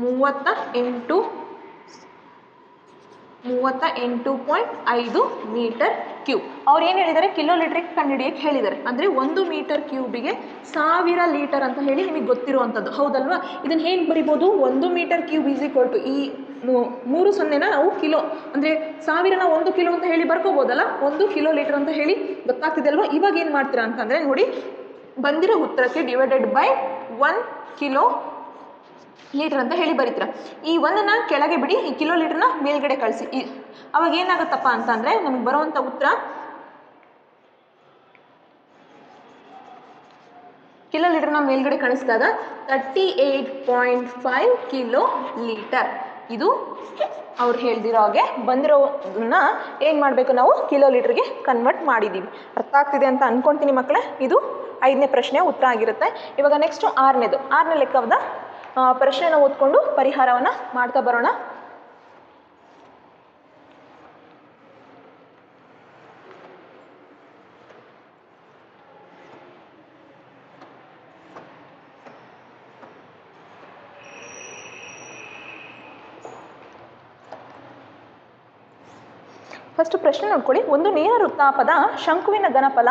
38.5 ಮೀಟರ್ ಕ್ಯೂಬ್. ಅವ್ರು ಏನು ಹೇಳಿದ್ದಾರೆ ಕಿಲೋ ಲೀಟ್ರಿಗೆ ಕಂಡುಹಿಡಿಯಕ್ಕೆ ಹೇಳಿದ್ದಾರೆ. ಅಂದರೆ 1 ಮೀಟರ್ ಕ್ಯೂಬಿಗೆ 1000 ಲೀಟರ್ ಅಂತ ಹೇಳಿ ನಿಮಗೆ ಗೊತ್ತಿರುವಂಥದ್ದು ಹೌದಲ್ವಾ. ಇದನ್ನು ಹೇಗೆ ಬರಿಬೋದು, 1 ಮೀಟರ್ ಕ್ಯೂಬ್ = ಈ 3 ಸೊನ್ನೆನ ನಾವು ಕಿಲೋ ಅಂದರೆ 1000ನ 1 ಕಿಲೋ ಅಂತ ಹೇಳಿ ಬರ್ಕೋಬೋದಲ್ಲ. 1 ಕಿಲೋ ಲೀಟರ್ ಅಂತ ಹೇಳಿ ಗೊತ್ತಾಗ್ತಿದೆ ಅಲ್ವಾ. ಇವಾಗ ಏನು ಮಾಡ್ತೀರಾ ಅಂತಂದರೆ ನೋಡಿ, ಬಂದಿರೋ ಉತ್ತರಕ್ಕೆ /1 ಕಿಲೋ ಲೀಟರ್ ಅಂತ ಹೇಳಿ ಬರೀತೀರ. ಈ 1ನ್ನು ಕೆಳಗೆ ಬಿಡಿ, ಈ ಕಿಲೋ ಲೀಟರ್ನ ಮೇಲ್ಗಡೆ ಕಳಿಸಿ. ಅವಾಗ ಏನಾಗುತ್ತಪ್ಪ ಅಂತಂದರೆ ನಮಗೆ ಬರುವಂಥ ಉತ್ತರ ಕಿಲೋ ಲೀಟರ್ನ ಮೇಲ್ಗಡೆ ಕಳಿಸಿದಾಗ 38.5 ಕಿಲೋ ಲೀಟರ್. ಇದು ಅವ್ರು ಹೇಳ್ದಿರೋ ಹಾಗೆ ಬಂದಿರೋದನ್ನ ಏನು ಮಾಡಬೇಕು ನಾವು ಕಿಲೋ ಲೀಟರ್ಗೆ ಕನ್ವರ್ಟ್ ಮಾಡಿದ್ದೀವಿ. ಅರ್ಥ ಆಗ್ತಿದೆ ಅಂತ ಅಂದ್ಕೊಳ್ತೀನಿ ಮಕ್ಕಳೇ. ಇದು 5ನೇ ಪ್ರಶ್ನೆಯ ಉತ್ತರ ಆಗಿರುತ್ತೆ. ಇವಾಗ ನೆಕ್ಸ್ಟು 6ನೇ ಲೆಕ್ಕದ ಪ್ರಶ್ನೆನ ಓದ್ಕೊಂಡು ಪರಿಹಾರವನ್ನು ಮಾಡ್ತಾ ಬರೋಣ. ಫಸ್ಟ್ ಪ್ರಶ್ನೆ ನೋಡ್ಕೊಳ್ಳಿ. ಒಂದು ನೇರ ವೃತ್ತಾಪದ ಶಂಕುವಿನ ಘನಫಲ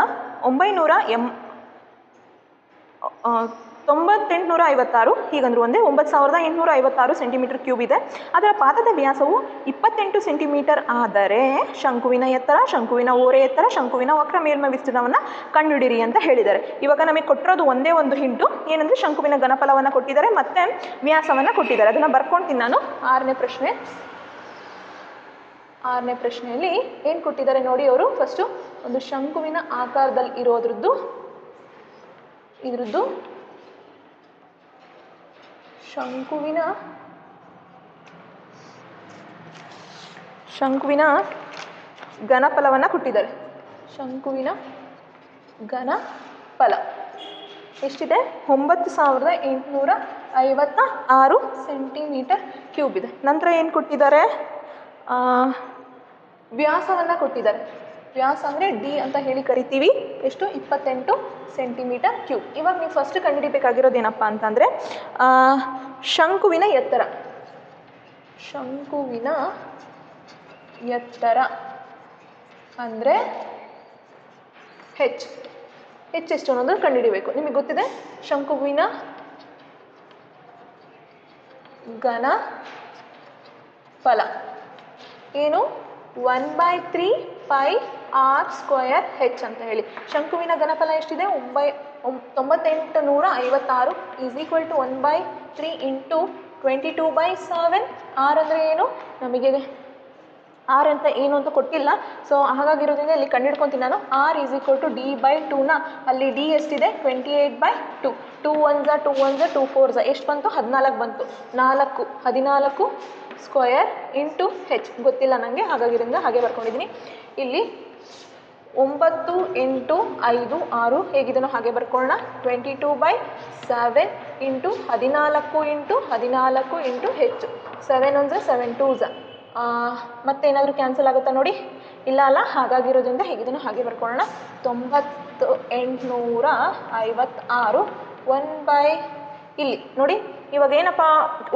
9856 ಹೀಗಂದ್ರು ಒಂದೇ 9856 ಸೆಂಟಿಮೀಟರ್ ಕ್ಯೂಬ್ ಇದೆ. ಅದರ ಪಾದದ ವ್ಯಾಸವು 28 ಸೆಂಟಿಮೀಟರ್ ಆದರೆ ಶಂಕುವಿನ ಎತ್ತರ, ಶಂಕುವಿನ ಓರೆ ಎತ್ತರ, ಶಂಕುವಿನ ವಕ್ರ ಮೇಲ್ಮೈ ವಿಸ್ತೀರ್ಣವನ್ನು ಕಂಡುಹಿಡಿಯಿರಿ ಅಂತ ಹೇಳಿದ್ದಾರೆ. ಇವಾಗ ನಮಗೆ ಕೊಟ್ಟಿರೋದು ಒಂದೇ ಒಂದು ಹಿಂಟು ಏನಂದರೆ ಶಂಕುವಿನ ಘನಫಲವನ್ನು ಕೊಟ್ಟಿದ್ದಾರೆ ಮತ್ತು ವ್ಯಾಸವನ್ನು ಕೊಟ್ಟಿದ್ದಾರೆ. ಅದನ್ನು ಬರ್ಕೊಳ್ತೀನಿ ನಾನು. 6ನೇ ಪ್ರಶ್ನೆಯಲ್ಲಿ ಏನು ಕೊಟ್ಟಿದ್ದಾರೆ ನೋಡಿ. ಅವರು ಫಸ್ಟು ಒಂದು ಶಂಕುವಿನ ಆಕಾರದಲ್ಲಿ ಇರೋದ್ರದ್ದು ಶಂಕುವಿನ ಘನಫಲವನ್ನು ಕೊಟ್ಟಿದ್ದಾರೆ. ಶಂಕುವಿನ ಘನಫಲ ಎಷ್ಟಿದೆ 9856 ಸೆಂಟಿಮೀಟರ್ ಕ್ಯೂಬ್ ಇದೆ. ನಂತರ ಏನು ಕೊಟ್ಟಿದ್ದಾರೆ, ವ್ಯಾಸವನ್ನು ಕೊಟ್ಟಿದ್ದಾರೆ. ವ್ಯಾಸ ಅಂದರೆ ಡಿ ಅಂತ ಹೇಳಿ ಕರಿತೀವಿ. ಎಷ್ಟು 28 ಸೆಂಟಿಮೀಟರ್ ಕ್ಯೂಬ್. ಇವಾಗ ನೀವು ಫಸ್ಟ್ ಕಂಡುಹಿಡಿಬೇಕಾಗಿರೋದು ಏನಪ್ಪ ಅಂತಂದರೆ ಶಂಕುವಿನ ಎತ್ತರ. ಶಂಕುವಿನ ಎತ್ತರ ಅಂದರೆ ಹೆಚ್ಚೆಷ್ಟು ಅನ್ನೋದು ಕಂಡುಹಿಡಿಬೇಕು. ನಿಮಗೆ ಗೊತ್ತಿದೆ ಶಂಕುವಿನ ಘನಫಲ ಏನು 1/3 πr² ಅಂತ ಹೇಳಿ. ಶಂಕುವಿನ ಘನಫಲ ಎಷ್ಟಿದೆ 9856 = 1/3 ಇಂಟು 22/7. ಆರ್ ಅಂದರೆ ಏನು ನಮಗೆ ಆರ್ ಅಂತ ಏನು ಅಂತ ಕೊಟ್ಟಿಲ್ಲ. ಸೊ ಹಾಗಾಗಿರೋದ್ರಿಂದ ಇಲ್ಲಿ ಕಂಡುಹಿಡ್ಕೊತೀನಿ ನಾನು. ಆರ್ = D/2ನ ಅಲ್ಲಿ ಡಿ ಎಷ್ಟಿದೆ 28/2. 2 1 2 1 2 4 ಎಷ್ಟು ಬಂತು 14 ಬಂತು. 14 ಸ್ಕ್ವಯರ್ ಇಂಟು ಹೆಚ್ ಗೊತ್ತಿಲ್ಲ ನನಗೆ, ಹಾಗಾಗಿರೋದ್ರಿಂದ ಹಾಗೆ ಬರ್ಕೊಂಡಿದ್ದೀನಿ. ಇಲ್ಲಿ 9 ಇಂಟು 5 6 ಹೇಗಿದನೋ ಹಾಗೆ ಬರ್ಕೊಳ್ಳೋಣ. 22/7 ಇಂಟು 14 ಇಂಟು 14 ಇಂಟು ಹೆಚ್ಚು 7 1 7 2 ಮತ್ತೇನಾದರೂ ಕ್ಯಾನ್ಸಲ್ ಆಗುತ್ತಾ ನೋಡಿ? ಇಲ್ಲ ಅಲ್ಲ, ಹಾಗಾಗಿರೋದ್ರಿಂದ ಹೇಗಿದನೋ ಹಾಗೆ ಬರ್ಕೊಳ್ಳೋಣ. 9856 ಇಲ್ಲಿ ನೋಡಿ ಇವಾಗ ಏನಪ್ಪ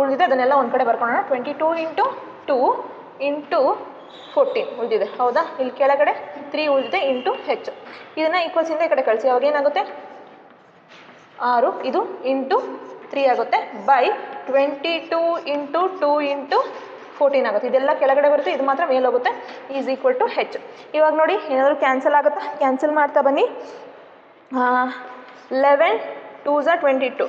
ಉಳಿದಿದೆ ಅದನ್ನೆಲ್ಲ ಒಂದು ಕಡೆ ಬರ್ಕೊಳ್ಳೋಣ. 22 ಇಂಟು 2 ಇಂಟು 14 ಉಳಿದಿದೆ, ಹೌದಾ? ಇಲ್ಲಿ ಕೆಳಗಡೆ 3 ಉಳಿದಿದೆ ಇಂಟು ಹೆಚ್ಚು. ಇದನ್ನು ಈಕ್ವಲ್ಸಿಂದ ಈ ಕಡೆ ಕಳಿಸಿ, ಅವಾಗ ಏನಾಗುತ್ತೆ 6 ಇದು ಇಂಟು 3 ಆಗುತ್ತೆ ಬೈ 22 ಇಂಟು 2 ಇಂಟು 14 ಆಗುತ್ತೆ. ಇದೆಲ್ಲ ಕೆಳಗಡೆ ಬರುತ್ತೆ, ಇದು ಮಾತ್ರ ಮೇಲೆ ಹೋಗುತ್ತೆ. ಈಸ್ ಈಕ್ವಲ್ ಟು ಹೆಚ್ಚು. ಇವಾಗ ನೋಡಿ ಏನಾದರೂ ಕ್ಯಾನ್ಸಲ್ ಆಗುತ್ತಾ? ಕ್ಯಾನ್ಸಲ್ ಮಾಡ್ತಾ ಬನ್ನಿ. 11 2s 22,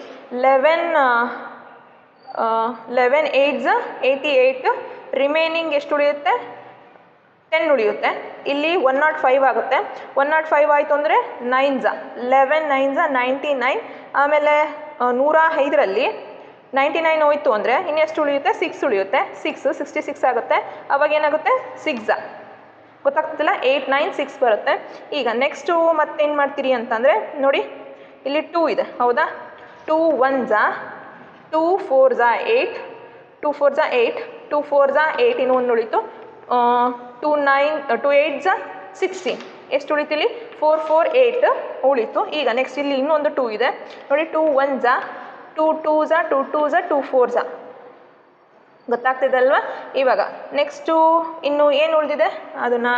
11 8s 88, ರಿಮೈನಿಂಗ್ ಎಷ್ಟು ಉಳಿಯುತ್ತೆ? 10 ಉಳಿಯುತ್ತೆ. ಇಲ್ಲಿ 105 ಆಗುತ್ತೆ. 105 ಆಯಿತು ಅಂದರೆ 9s 11 9s 99. ಆಮೇಲೆ 105ರಲ್ಲಿ 99 ಹೋಯಿತು ಅಂದರೆ ಇನ್ನೆಷ್ಟು ಉಳಿಯುತ್ತೆ? 6 ಉಳಿಯುತ್ತೆ. 6 66 ಆಗುತ್ತೆ. ಅವಾಗ ಏನಾಗುತ್ತೆ? 6 ಗೊತ್ತಾಗ್ತಿಲ್ಲ, 8 9 6 ಬರುತ್ತೆ. ಈಗ ನೆಕ್ಸ್ಟು ಮತ್ತೇನು ಮಾಡ್ತೀರಿ ಅಂತಂದರೆ ನೋಡಿ ಇಲ್ಲಿ 2 ಇದೆ, ಹೌದಾ? 2 1s 2 4s 8, 2 4s 8, 2 4s 8 ಇನ್ನೂ ಒಂದು ಉಳಿತು. 2 8s 16 ಎಷ್ಟು ಉಳಿತು? ಇಲ್ಲಿ 4 4 8 ಉಳಿತು. ಈಗ ನೆಕ್ಸ್ಟ್ ಇಲ್ಲಿ ಇನ್ನೊಂದು 2 ಇದೆ ನೋಡಿ. 2 1s 2 2s 2 2s 2 4s ಗೊತ್ತಾಗ್ತಿದೆ ಅಲ್ವಾ? ಇವಾಗ ನೆಕ್ಸ್ಟು ಇನ್ನು ಏನು ಉಳಿದಿದೆ ಅದನ್ನು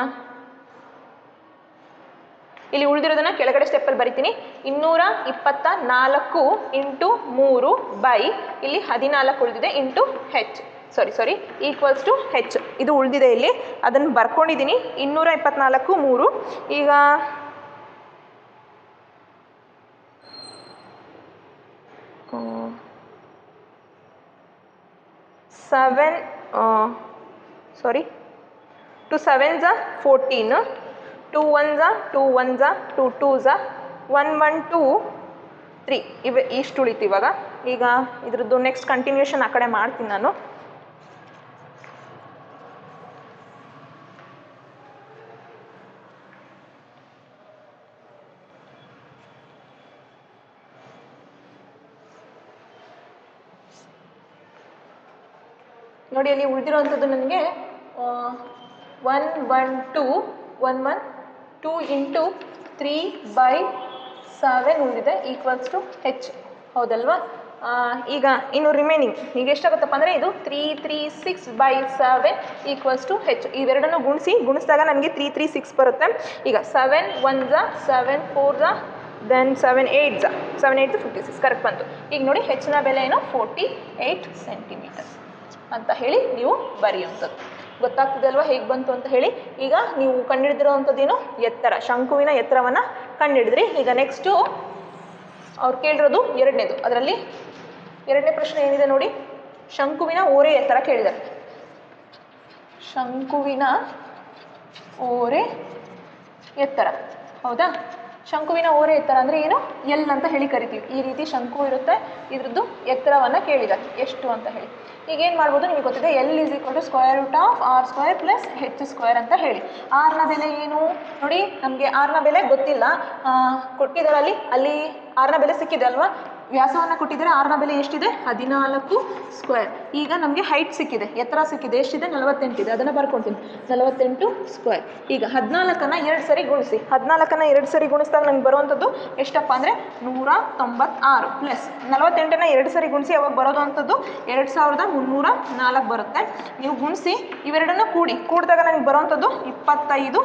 ಇಲ್ಲಿ ಉಳಿದಿರೋದನ್ನು ಕೆಳಗಡೆ ಸ್ಟೆಪ್ಪಲ್ಲಿ ಬರಿತೀನಿ. 224 ಇಂಟು 3 ಬೈ ಇಲ್ಲಿ 14 ಉಳಿದಿದೆ ಇಂಟು ಹೆಚ್ ಸಾರಿ ಈಕ್ವಲ್ಸ್ ಟು ಹೆಚ್. ಇದು ಉಳಿದಿದೆ ಇಲ್ಲಿ, ಅದನ್ನು ಬರ್ಕೊಂಡಿದ್ದೀನಿ. 224 3. ಈಗ seven 2 7s 14, 2 1s 2 1s 2 2s 1 1 2 3 ಇವೆ ಇಷ್ಟು ಉಳಿತು. ಇವಾಗ ಈಗ ಇದ್ರದ್ದು ನೆಕ್ಸ್ಟ್ ಕಂಟಿನ್ಯೂಷನ್ ಆ ಕಡೆ ಮಾಡ್ತೀನಿ ನಾನು. ನೋಡಿ ಅಲ್ಲಿ ಉಳಿದಿರೋವಂಥದ್ದು ನನಗೆ 1 1 2 1 1 2 ಇಂಟು 3/7 ಉಳಿದಿದೆ ಈಕ್ವಲ್ಸ್ ಟು ಹೆಚ್, ಹೌದಲ್ವಾ? ಈಗ ಇನ್ನು ರಿಮೈನಿಂಗ್ ಈಗ ಎಷ್ಟಾಗುತ್ತಪ್ಪ ಅಂದರೆ ಇದು 336/7 ಈಕ್ವಲ್ಸ್ ಟು ಹೆಚ್. ಇವೆರಡನ್ನು ಗುಣಿಸಿದಾಗ ನನಗೆ 336 ಬರುತ್ತೆ. ಈಗ 7 1s 7 4s then 7 8s 56 correct ಬಂತು. ಈಗ ನೋಡಿ ಹೆಚ್ಚಿನ ಬೆಲೆ ಏನು? 48 ಸೆಂಟಿಮೀಟರ್ ಅಂತ ಹೇಳಿ ನೀವು ಬರೆಯುವಂಥದ್ದು. ಗೊತ್ತಾಗ್ತದೆ ಅಲ್ವಾ ಹೇಗೆ ಬಂತು ಅಂತ ಹೇಳಿ? ಈಗ ನೀವು ಕಂಡುಹಿಡಿದಿರೋವಂಥದ್ದೇನು? ಎತ್ತರ, ಶಂಕುವಿನ ಎತ್ತರವನ್ನು ಕಂಡುಹಿಡಿದ್ರಿ. ಈಗ ನೆಕ್ಸ್ಟು ಅವ್ರು ಕೇಳಿರೋದು ಎರಡನೇದು. ಅದರಲ್ಲಿ ಎರಡನೇ ಪ್ರಶ್ನೆ ಏನಿದೆ ನೋಡಿ, ಶಂಕುವಿನ ಓರೆ ಎತ್ತರ ಕೇಳಿದ್ದಾರೆ. ಶಂಕುವಿನ ಓರೆ ಎತ್ತರ, ಹೌದಾ? ಶಂಕುವಿನ ಓರೆ ಎತ್ತರ ಅಂದರೆ ಏನು? ಎಲ್ ಅಂತ ಹೇಳಿ ಕರಿತೀವಿ. ಈ ರೀತಿ ಶಂಕು ಇರುತ್ತೆ, ಇದ್ರದ್ದು ಎತ್ತರವನ್ನು ಕೇಳಿದ್ದಾರೆ ಎಷ್ಟು ಅಂತ ಹೇಳಿ. ಈಗ ಏನು ಮಾಡ್ಬೋದು ನಿಮಗೆ ಗೊತ್ತಿದೆ, L is equal to square root of R square plus H square ಅಂತ ಹೇಳಿ. ಆರ್ನ ಬೆಲೆ ಏನು ನೋಡಿ, ನಮಗೆ ಆರ್ನ ಬೆಲೆ ಗೊತ್ತಿಲ್ಲ, ಕೊಟ್ಟಿದ್ದಾರಲ್ಲಿ ಅಲ್ಲಿ ಆರ್ನ ಬೆಲೆ ಸಿಕ್ಕಿದೆ ಅಲ್ವಾ? ವ್ಯಾಸವನ್ನು ಕೊಟ್ಟಿದ್ದಾರೆ, ಆರ್ನ ಬೆಲೆ ಎಷ್ಟಿದೆ? 14 ಸ್ಕ್ವೇರ್. ಈಗ ನಮಗೆ ಹೈಟ್ ಸಿಕ್ಕಿದೆ, ಎತ್ತರ ಸಿಕ್ಕಿದೆ, ಎಷ್ಟಿದೆ? 48 ಇದೆ. ಅದನ್ನು ಬರ್ಕೊಳ್ತೀನಿ, 48 ಸ್ಕ್ವೇರ್. ಈಗ 14ನ್ನು 2 ಸರಿ ಗುಣಿಸಿ. 14ನ್ನು 2 ಸರಿ ಗುಣಿಸಿದಾಗ ನಮ್ಗೆ ಬರುವಂಥದ್ದು ಎಷ್ಟಪ್ಪ ಅಂದರೆ 196 ಪ್ಲಸ್ 48ನ್ನು 2 ಸರಿ ಗುಣಿಸಿ ಅವಾಗ ಬರೋದು ಅಂಥದ್ದು 2304 ಬರುತ್ತೆ. ನೀವು ಗುಣಿಸಿ ಇವೆರಡನ್ನು ಕೂಡಿದಾಗ ನನಗೆ ಬರುವಂಥದ್ದು 2500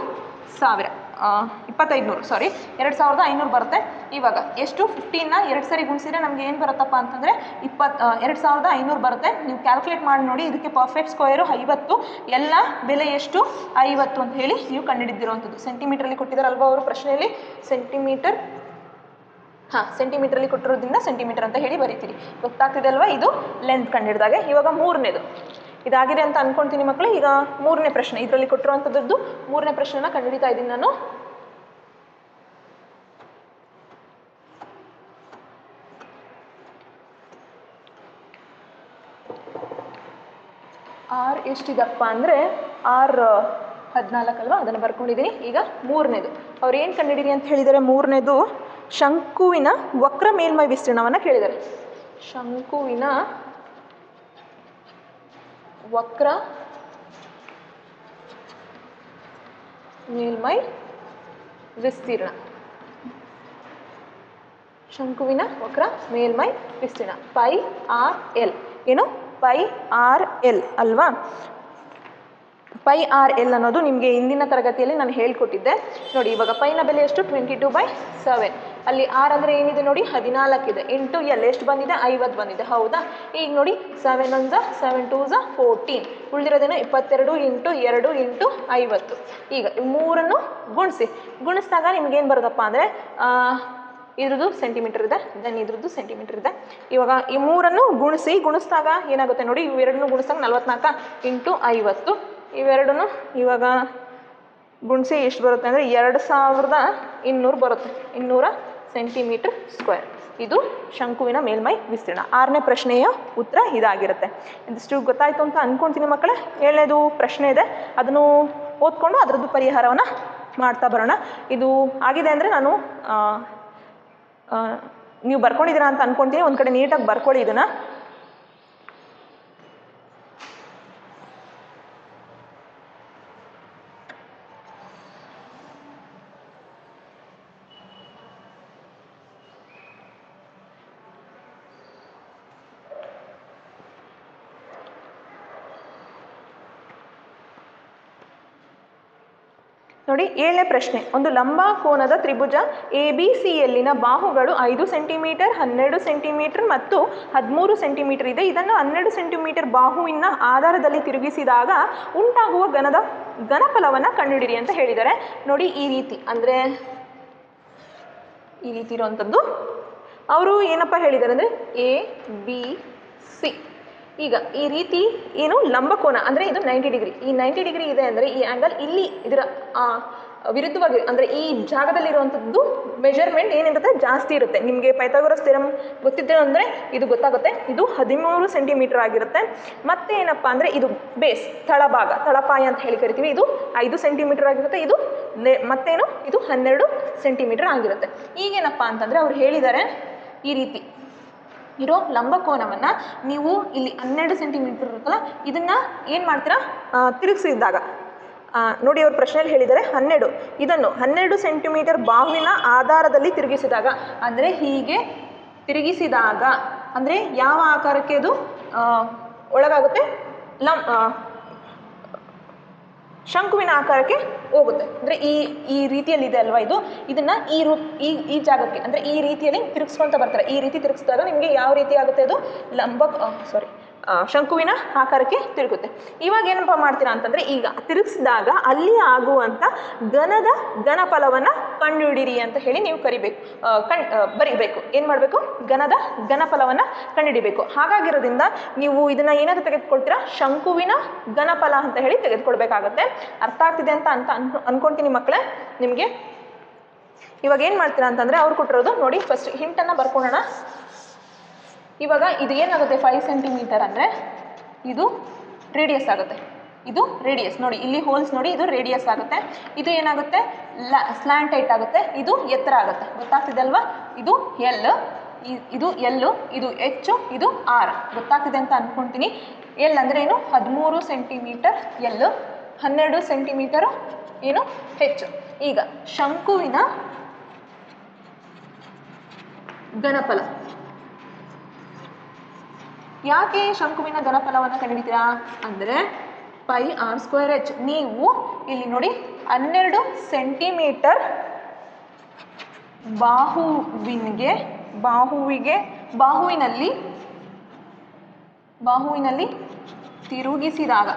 ಬರುತ್ತೆ. ಇವಾಗ ಎಷ್ಟು? 15ನ 2 ಸರಿ ಗುಣಿಸಿದ್ರೆ ನಮಗೆ ಏನು ಬರುತ್ತಪ್ಪ ಅಂತಂದರೆ 2500 ಬರುತ್ತೆ. ನೀವು ಕ್ಯಾಲ್ಕುಲೇಟ್ ಮಾಡಿ ನೋಡಿ. ಇದಕ್ಕೆ ಪರ್ಫೆಕ್ಟ್ ಸ್ಕ್ವೇರು 50, ಎಲ್ಲ ಬೆಲೆ ಎಷ್ಟು? 50 ಅಂತ ಹೇಳಿ ನೀವು ಕಂಡುಹಿಡಿದಿರುವಂಥದ್ದು. ಸೆಂಟಿಮೀಟ್ರಲ್ಲಿ ಕೊಟ್ಟಿದ್ದಾರಲ್ವ ಅವರು ಪ್ರಶ್ನೆಯಲ್ಲಿ, ಸೆಂಟಿಮೀಟ್ರಲ್ಲಿ ಕೊಟ್ಟಿರೋದ್ರಿಂದ ಸೆಂಟಿಮೀಟರ್ ಅಂತ ಹೇಳಿ ಬರೀತೀರಿ. ಗೊತ್ತಾಗ್ತಿದೆ ಅಲ್ವಾ? ಇದು ಲೆಂತ್ ಕಂಡುಹಿಡಿದಾಗ. ಇವಾಗ ಮೂರನೇದು ಇದಾಗಿದೆ ಅಂತ ಅಂದ್ಕೊಳ್ತೀನಿ ಮಕ್ಕಳು. ಈಗ ಮೂರನೇ ಪ್ರಶ್ನೆ, ಇದರಲ್ಲಿ ಕೊಟ್ಟಿರುವಂಥದ್ದು ಮೂರನೇ ಪ್ರಶ್ನೆನ ಕಂಡುಹಿಡಿತಾ ಇದ್ದೀನಿ ನಾನು. ಆರ್ ಎಷ್ಟಿದಪ್ಪ ಅಂದರೆ ಆರ್ 14 ಅಲ್ವಾ? ಅದನ್ನು ಬರ್ಕೊಂಡಿದ್ದೀನಿ. ಈಗ ಮೂರನೇದು ಅವ್ರು ಏನು ಕಂಡುಹಿಡಿರಿ ಅಂತ ಹೇಳಿದ್ದಾರೆ? ಮೂರನೇದು ಶಂಕುವಿನ ವಕ್ರ ಮೇಲ್ಮೈ ವಿಸ್ತೀರ್ಣವನ್ನು ಕೇಳಿದ್ದಾರೆ. ಶಂಕುವಿನ ವಕ್ರ ಮೇಲ್ಮೈ ವಿಸ್ತೀರ್ಣ. ಶಂಕುವಿನ ವಕ್ರ ಮೇಲ್ಮೈ ವಿಸ್ತೀರ್ಣ ಪೈ ಆರ್ ಎಲ್. ಏನು? ಪೈ ಆರ್ ಎಲ್ ಅಲ್ವಾ? ಪೈ ಆರ್ ಎಲ್ ಅನ್ನೋದು ನಿಮಗೆ ಇಂದಿನ ತರಗತಿಯಲ್ಲಿ ನಾನು ಹೇಳ್ಕೊಟ್ಟಿದ್ದೆ ನೋಡಿ. ಇವಾಗ ಪೈನ ಬೆಲೆ ಎಷ್ಟು? 22/7. ಅಲ್ಲಿ ಆರ್ ಅಂದರೆ ಏನಿದೆ ನೋಡಿ? 14 ಇದೆ. ಇಂಟು ಎಲ್ ಎಷ್ಟು ಬಂದಿದೆ? 50 ಬಂದಿದೆ. ಹೌದಾ? ಈಗ ನೋಡಿ 7 1 7 2 14. ಉಳಿದಿರೋದೇನು? 22 ಇಂಟು 2 ಇಂಟು 50. ಈಗ ಮೂರನ್ನು ಗುಣಿಸಿದಾಗ ನಿಮ್ಗೇನು ಬರುತ್ತಪ್ಪ ಅಂದರೆ ಇದ್ರದ್ದು ಸೆಂಟಿಮೀಟರ್ ಇದೆ, ದೆನ್ ಇದ್ರದ್ದು ಸೆಂಟಿಮೀಟರ್ ಇದೆ. ಇವಾಗ ಈ ಮೂರನ್ನು ಗುಣಿಸಿದಾಗ ಏನಾಗುತ್ತೆ ನೋಡಿ? ಇವೆರಡನ್ನು ಗುಣಿಸಿದಾಗ 44 ಇಂಟು 50. ಇವೆರಡನ್ನು ಇವಾಗ ಗುಣಿಸಿ ಎಷ್ಟು ಬರುತ್ತೆ ಅಂದರೆ 2200 ಬರುತ್ತೆ. 200 ಸೆಂಟಿಮೀಟರ್ ಸ್ಕ್ವೇರ್. ಇದು ಶಂಕುವಿನ ಮೇಲ್ಮೈ ವಿಸ್ತೀರ್ಣ. 6ನೇ ಪ್ರಶ್ನೆಯ ಉತ್ತರ ಇದಾಗಿರುತ್ತೆ. ಇದಿಷ್ಟು ಗೊತ್ತಾಯಿತು ಅಂತ ಅಂದ್ಕೊಳ್ತೀನಿ ಮಕ್ಕಳೇ. 7ನೇದು ಪ್ರಶ್ನೆ ಇದೆ, ಅದನ್ನು ಓದ್ಕೊಂಡು ಅದರದ್ದು ಪರಿಹಾರವನ್ನು ಮಾಡ್ತಾ ಬರೋಣ. ಇದು ಆಗಿದೆ ಅಂದರೆ ನಾನು ನೀವು ಬರ್ಕೊಂಡಿದ್ದೀರಾ ಅಂತ ಅಂದ್ಕೊಳ್ತೀನಿ. ಒಂದು ಕಡೆ ನೀಟಾಗಿ ಬರ್ಕೊಳ್ಳಿ ಇದನ್ನು. ನೋಡಿ 7ನೇ ಪ್ರಶ್ನೆ. ಒಂದು ಲಂಬಕೋನದ ತ್ರಿಭುಜ ABCಯಲ್ಲಿನ ಬಾಹುಗಳು 5 ಸೆಂಟಿಮೀಟರ್, 12 ಸೆಂಟಿಮೀಟರ್ ಮತ್ತು 13 ಸೆಂಟಿಮೀಟರ್ ಇದೆ. ಇದನ್ನು 12 ಸೆಂಟಿಮೀಟರ್ ಬಾಹುವಿನ ಆಧಾರದಲ್ಲಿ ತಿರುಗಿಸಿದಾಗ ಉಂಟಾಗುವ ಘನಫಲವನ್ನು ಕಂಡುಹಿಡಿಯಿರಿ ಅಂತ ಹೇಳಿದ್ದಾರೆ. ನೋಡಿ ಈ ರೀತಿ ಅಂದರೆ ಈ ರೀತಿ ಇರುವಂಥದ್ದು ಅವರು ಏನಪ್ಪ ಹೇಳಿದ್ದಾರೆ ಅಂದರೆ ABC. ಈಗ ಈ ರೀತಿ ಏನು ಲಂಬಕೋನ ಅಂದರೆ ಇದು 90 ಡಿಗ್ರಿ. ಈ 90 ಡಿಗ್ರಿ ಇದೆ ಅಂದರೆ ಈ ಆ್ಯಂಗಲ್ ಇಲ್ಲಿ ಇದರ ವಿರುದ್ಧವಾಗಿ ಅಂದರೆ ಈ ಜಾಗದಲ್ಲಿರುವಂಥದ್ದು ಮೆಜರ್ಮೆಂಟ್ ಏನಿರುತ್ತೆ ಜಾಸ್ತಿ ಇರುತ್ತೆ. ನಿಮಗೆ ಪೈಥಾಗೋರಸ್ ಥಿಯರಮ್ ಗೊತ್ತಿದ್ದರೆ ಅಂದರೆ ಇದು ಗೊತ್ತಾಗುತ್ತೆ. ಇದು 13 ಸೆಂಟಿಮೀಟರ್ ಆಗಿರುತ್ತೆ. ಮತ್ತೆ ಏನಪ್ಪ ಅಂದರೆ ಇದು ಬೇಸ್ ತಳಭಾಗ, ತಳಪಾಯ ಅಂತ ಹೇಳಿ ಕರಿತೀವಿ. ಇದು 5 ಸೆಂಟಿಮೀಟರ್ ಆಗಿರುತ್ತೆ. ಇದು ಮತ್ತೇನು? ಇದು 12 ಸೆಂಟಿಮೀಟರ್ ಆಗಿರುತ್ತೆ. ಈಗೇನಪ್ಪ ಅಂತಂದರೆ ಅವ್ರು ಹೇಳಿದ್ದಾರೆ ಈ ರೀತಿ ಇರೋ ಲಂಬಕೋನವನ್ನು ನೀವು ಇಲ್ಲಿ 12 ಸೆಂಟಿಮೀಟರ್ ಇರುತ್ತಲ್ಲ, ಇದನ್ನು ಏನು ಮಾಡ್ತೀರಾ? ತಿರುಗಿಸಿದಾಗ ನೋಡಿ ಅವ್ರ ಪ್ರಶ್ನೆಯಲ್ಲಿ ಹೇಳಿದ್ದಾರೆ 12. ಇದನ್ನು 12 ಸೆಂಟಿಮೀಟರ್ ಬಾಹುವಿನ ಆಧಾರದಲ್ಲಿ ತಿರುಗಿಸಿದಾಗ ಅಂದರೆ ಹೀಗೆ ತಿರುಗಿಸಿದಾಗ ಅಂದರೆ ಯಾವ ಆಕಾರಕ್ಕೆ ಅದು ಒಳಗಾಗುತ್ತೆ? ಶಂಕುವಿನ ಆಕಾರಕ್ಕೆ ಹೋಗುತ್ತೆ. ಅಂದರೆ ಈ ರೀತಿಯಲ್ಲಿದೆ ಅಲ್ವಾ ಇದು, ಇದನ್ನು ಈ ಜಾಗಕ್ಕೆ ಅಂದರೆ ಈ ರೀತಿಯಲ್ಲಿ ತಿರುಗಿಸ್ಕೊತ ಬರ್ತಾರೆ. ಈ ರೀತಿ ತಿರುಗಿಸಿದಾಗ ನಿಮಗೆ ಯಾವ ರೀತಿ ಆಗುತ್ತೆ? ಅದು ಶಂಕುವಿನ ಆಕಾರಕ್ಕೆ ತಿರುಗುತ್ತೆ. ಇವಾಗ ಏನಪ್ಪ ಮಾಡ್ತೀರಾ ಅಂತಂದರೆ ಈಗ ತಿರುಗಿಸಿದಾಗ ಅಲ್ಲಿ ಆಗುವಂಥ ಘನಫಲವನ್ನು ಕಂಡುಹಿಡಿಯಿರಿ ಅಂತ ಹೇಳಿ ನೀವು ಬರೀಬೇಕು. ಏನು ಮಾಡಬೇಕು? ಘನಫಲವನ್ನು ಕಂಡುಹಿಡಿಬೇಕು. ಹಾಗಾಗಿರೋದ್ರಿಂದ ನೀವು ಇದನ್ನು ಏನಾದರೂ ತೆಗೆದುಕೊಳ್ತೀರಾ? ಶಂಕುವಿನ ಘನಫಲ ಅಂತ ಹೇಳಿ ತೆಗೆದುಕೊಳ್ಬೇಕಾಗತ್ತೆ. ಅರ್ಥ ಆಗ್ತಿದೆ ಅಂತ ಅನ್ಕೊಳ್ತೀನಿ ಮಕ್ಕಳೇ ನಿಮಗೆ. ಇವಾಗ ಏನು ಮಾಡ್ತೀರಾ ಅಂತಂದರೆ ಅವ್ರು ಕೊಟ್ಟಿರೋದು ನೋಡಿ, ಫಸ್ಟ್ ಹಿಂಟನ್ನು ಬರ್ಕೊಳ್ಳೋಣ. ಇವಾಗ ಇದು ಏನಾಗುತ್ತೆ? 5 ಸೆಂಟಿಮೀಟರ್ ಅಂದರೆ ಇದು ರೇಡಿಯಸ್ ಆಗುತ್ತೆ. ಇದು ರೇಡಿಯಸ್ ನೋಡಿ, ಇಲ್ಲಿ ಹೋಲ್ಸ್ ನೋಡಿ, ಇದು ರೇಡಿಯಸ್ ಆಗುತ್ತೆ. ಇದು ಏನಾಗುತ್ತೆ? ಸ್ಲ್ಯಾಂಟ್ ಹೈಟ್ ಆಗುತ್ತೆ. ಇದು ಎತ್ತರ ಆಗುತ್ತೆ. ಗೊತ್ತಾಗ್ತಿದೆ ಅಲ್ವಾ? ಇದು ಎಲ್, ಇದು ಎಲ್ಲು, ಇದು ಎಚ್, ಇದು ಆರ್. ಗೊತ್ತಾಗ್ತಿದೆ ಅಂತ ಅಂದ್ಕೊಳ್ತೀನಿ. ಎಲ್ ಅಂದರೆ ಏನು? 13 ಸೆಂಟಿಮೀಟರ್ ಎಲ್ಲು, 12 ಸೆಂಟಿಮೀಟರು ಏನು? ಹೆಚ್ಚು. ಈಗ ಶಂಕುವಿನ ಘನಫಲ. ಯಾಕೆ ಶಂಕುವಿನ ಘನಫಲವನ್ನು ಕಂಡುಹಿಡಿತೀರಾ ಅಂದರೆ ಪೈ ಆರ್ ಸ್ಕ್ವೇರ್ ಎಚ್. ನೀವು ಇಲ್ಲಿ ನೋಡಿ 12 ಸೆಂಟಿಮೀಟರ್ ಬಾಹುವಿನಲ್ಲಿ ತಿರುಗಿಸಿದಾಗ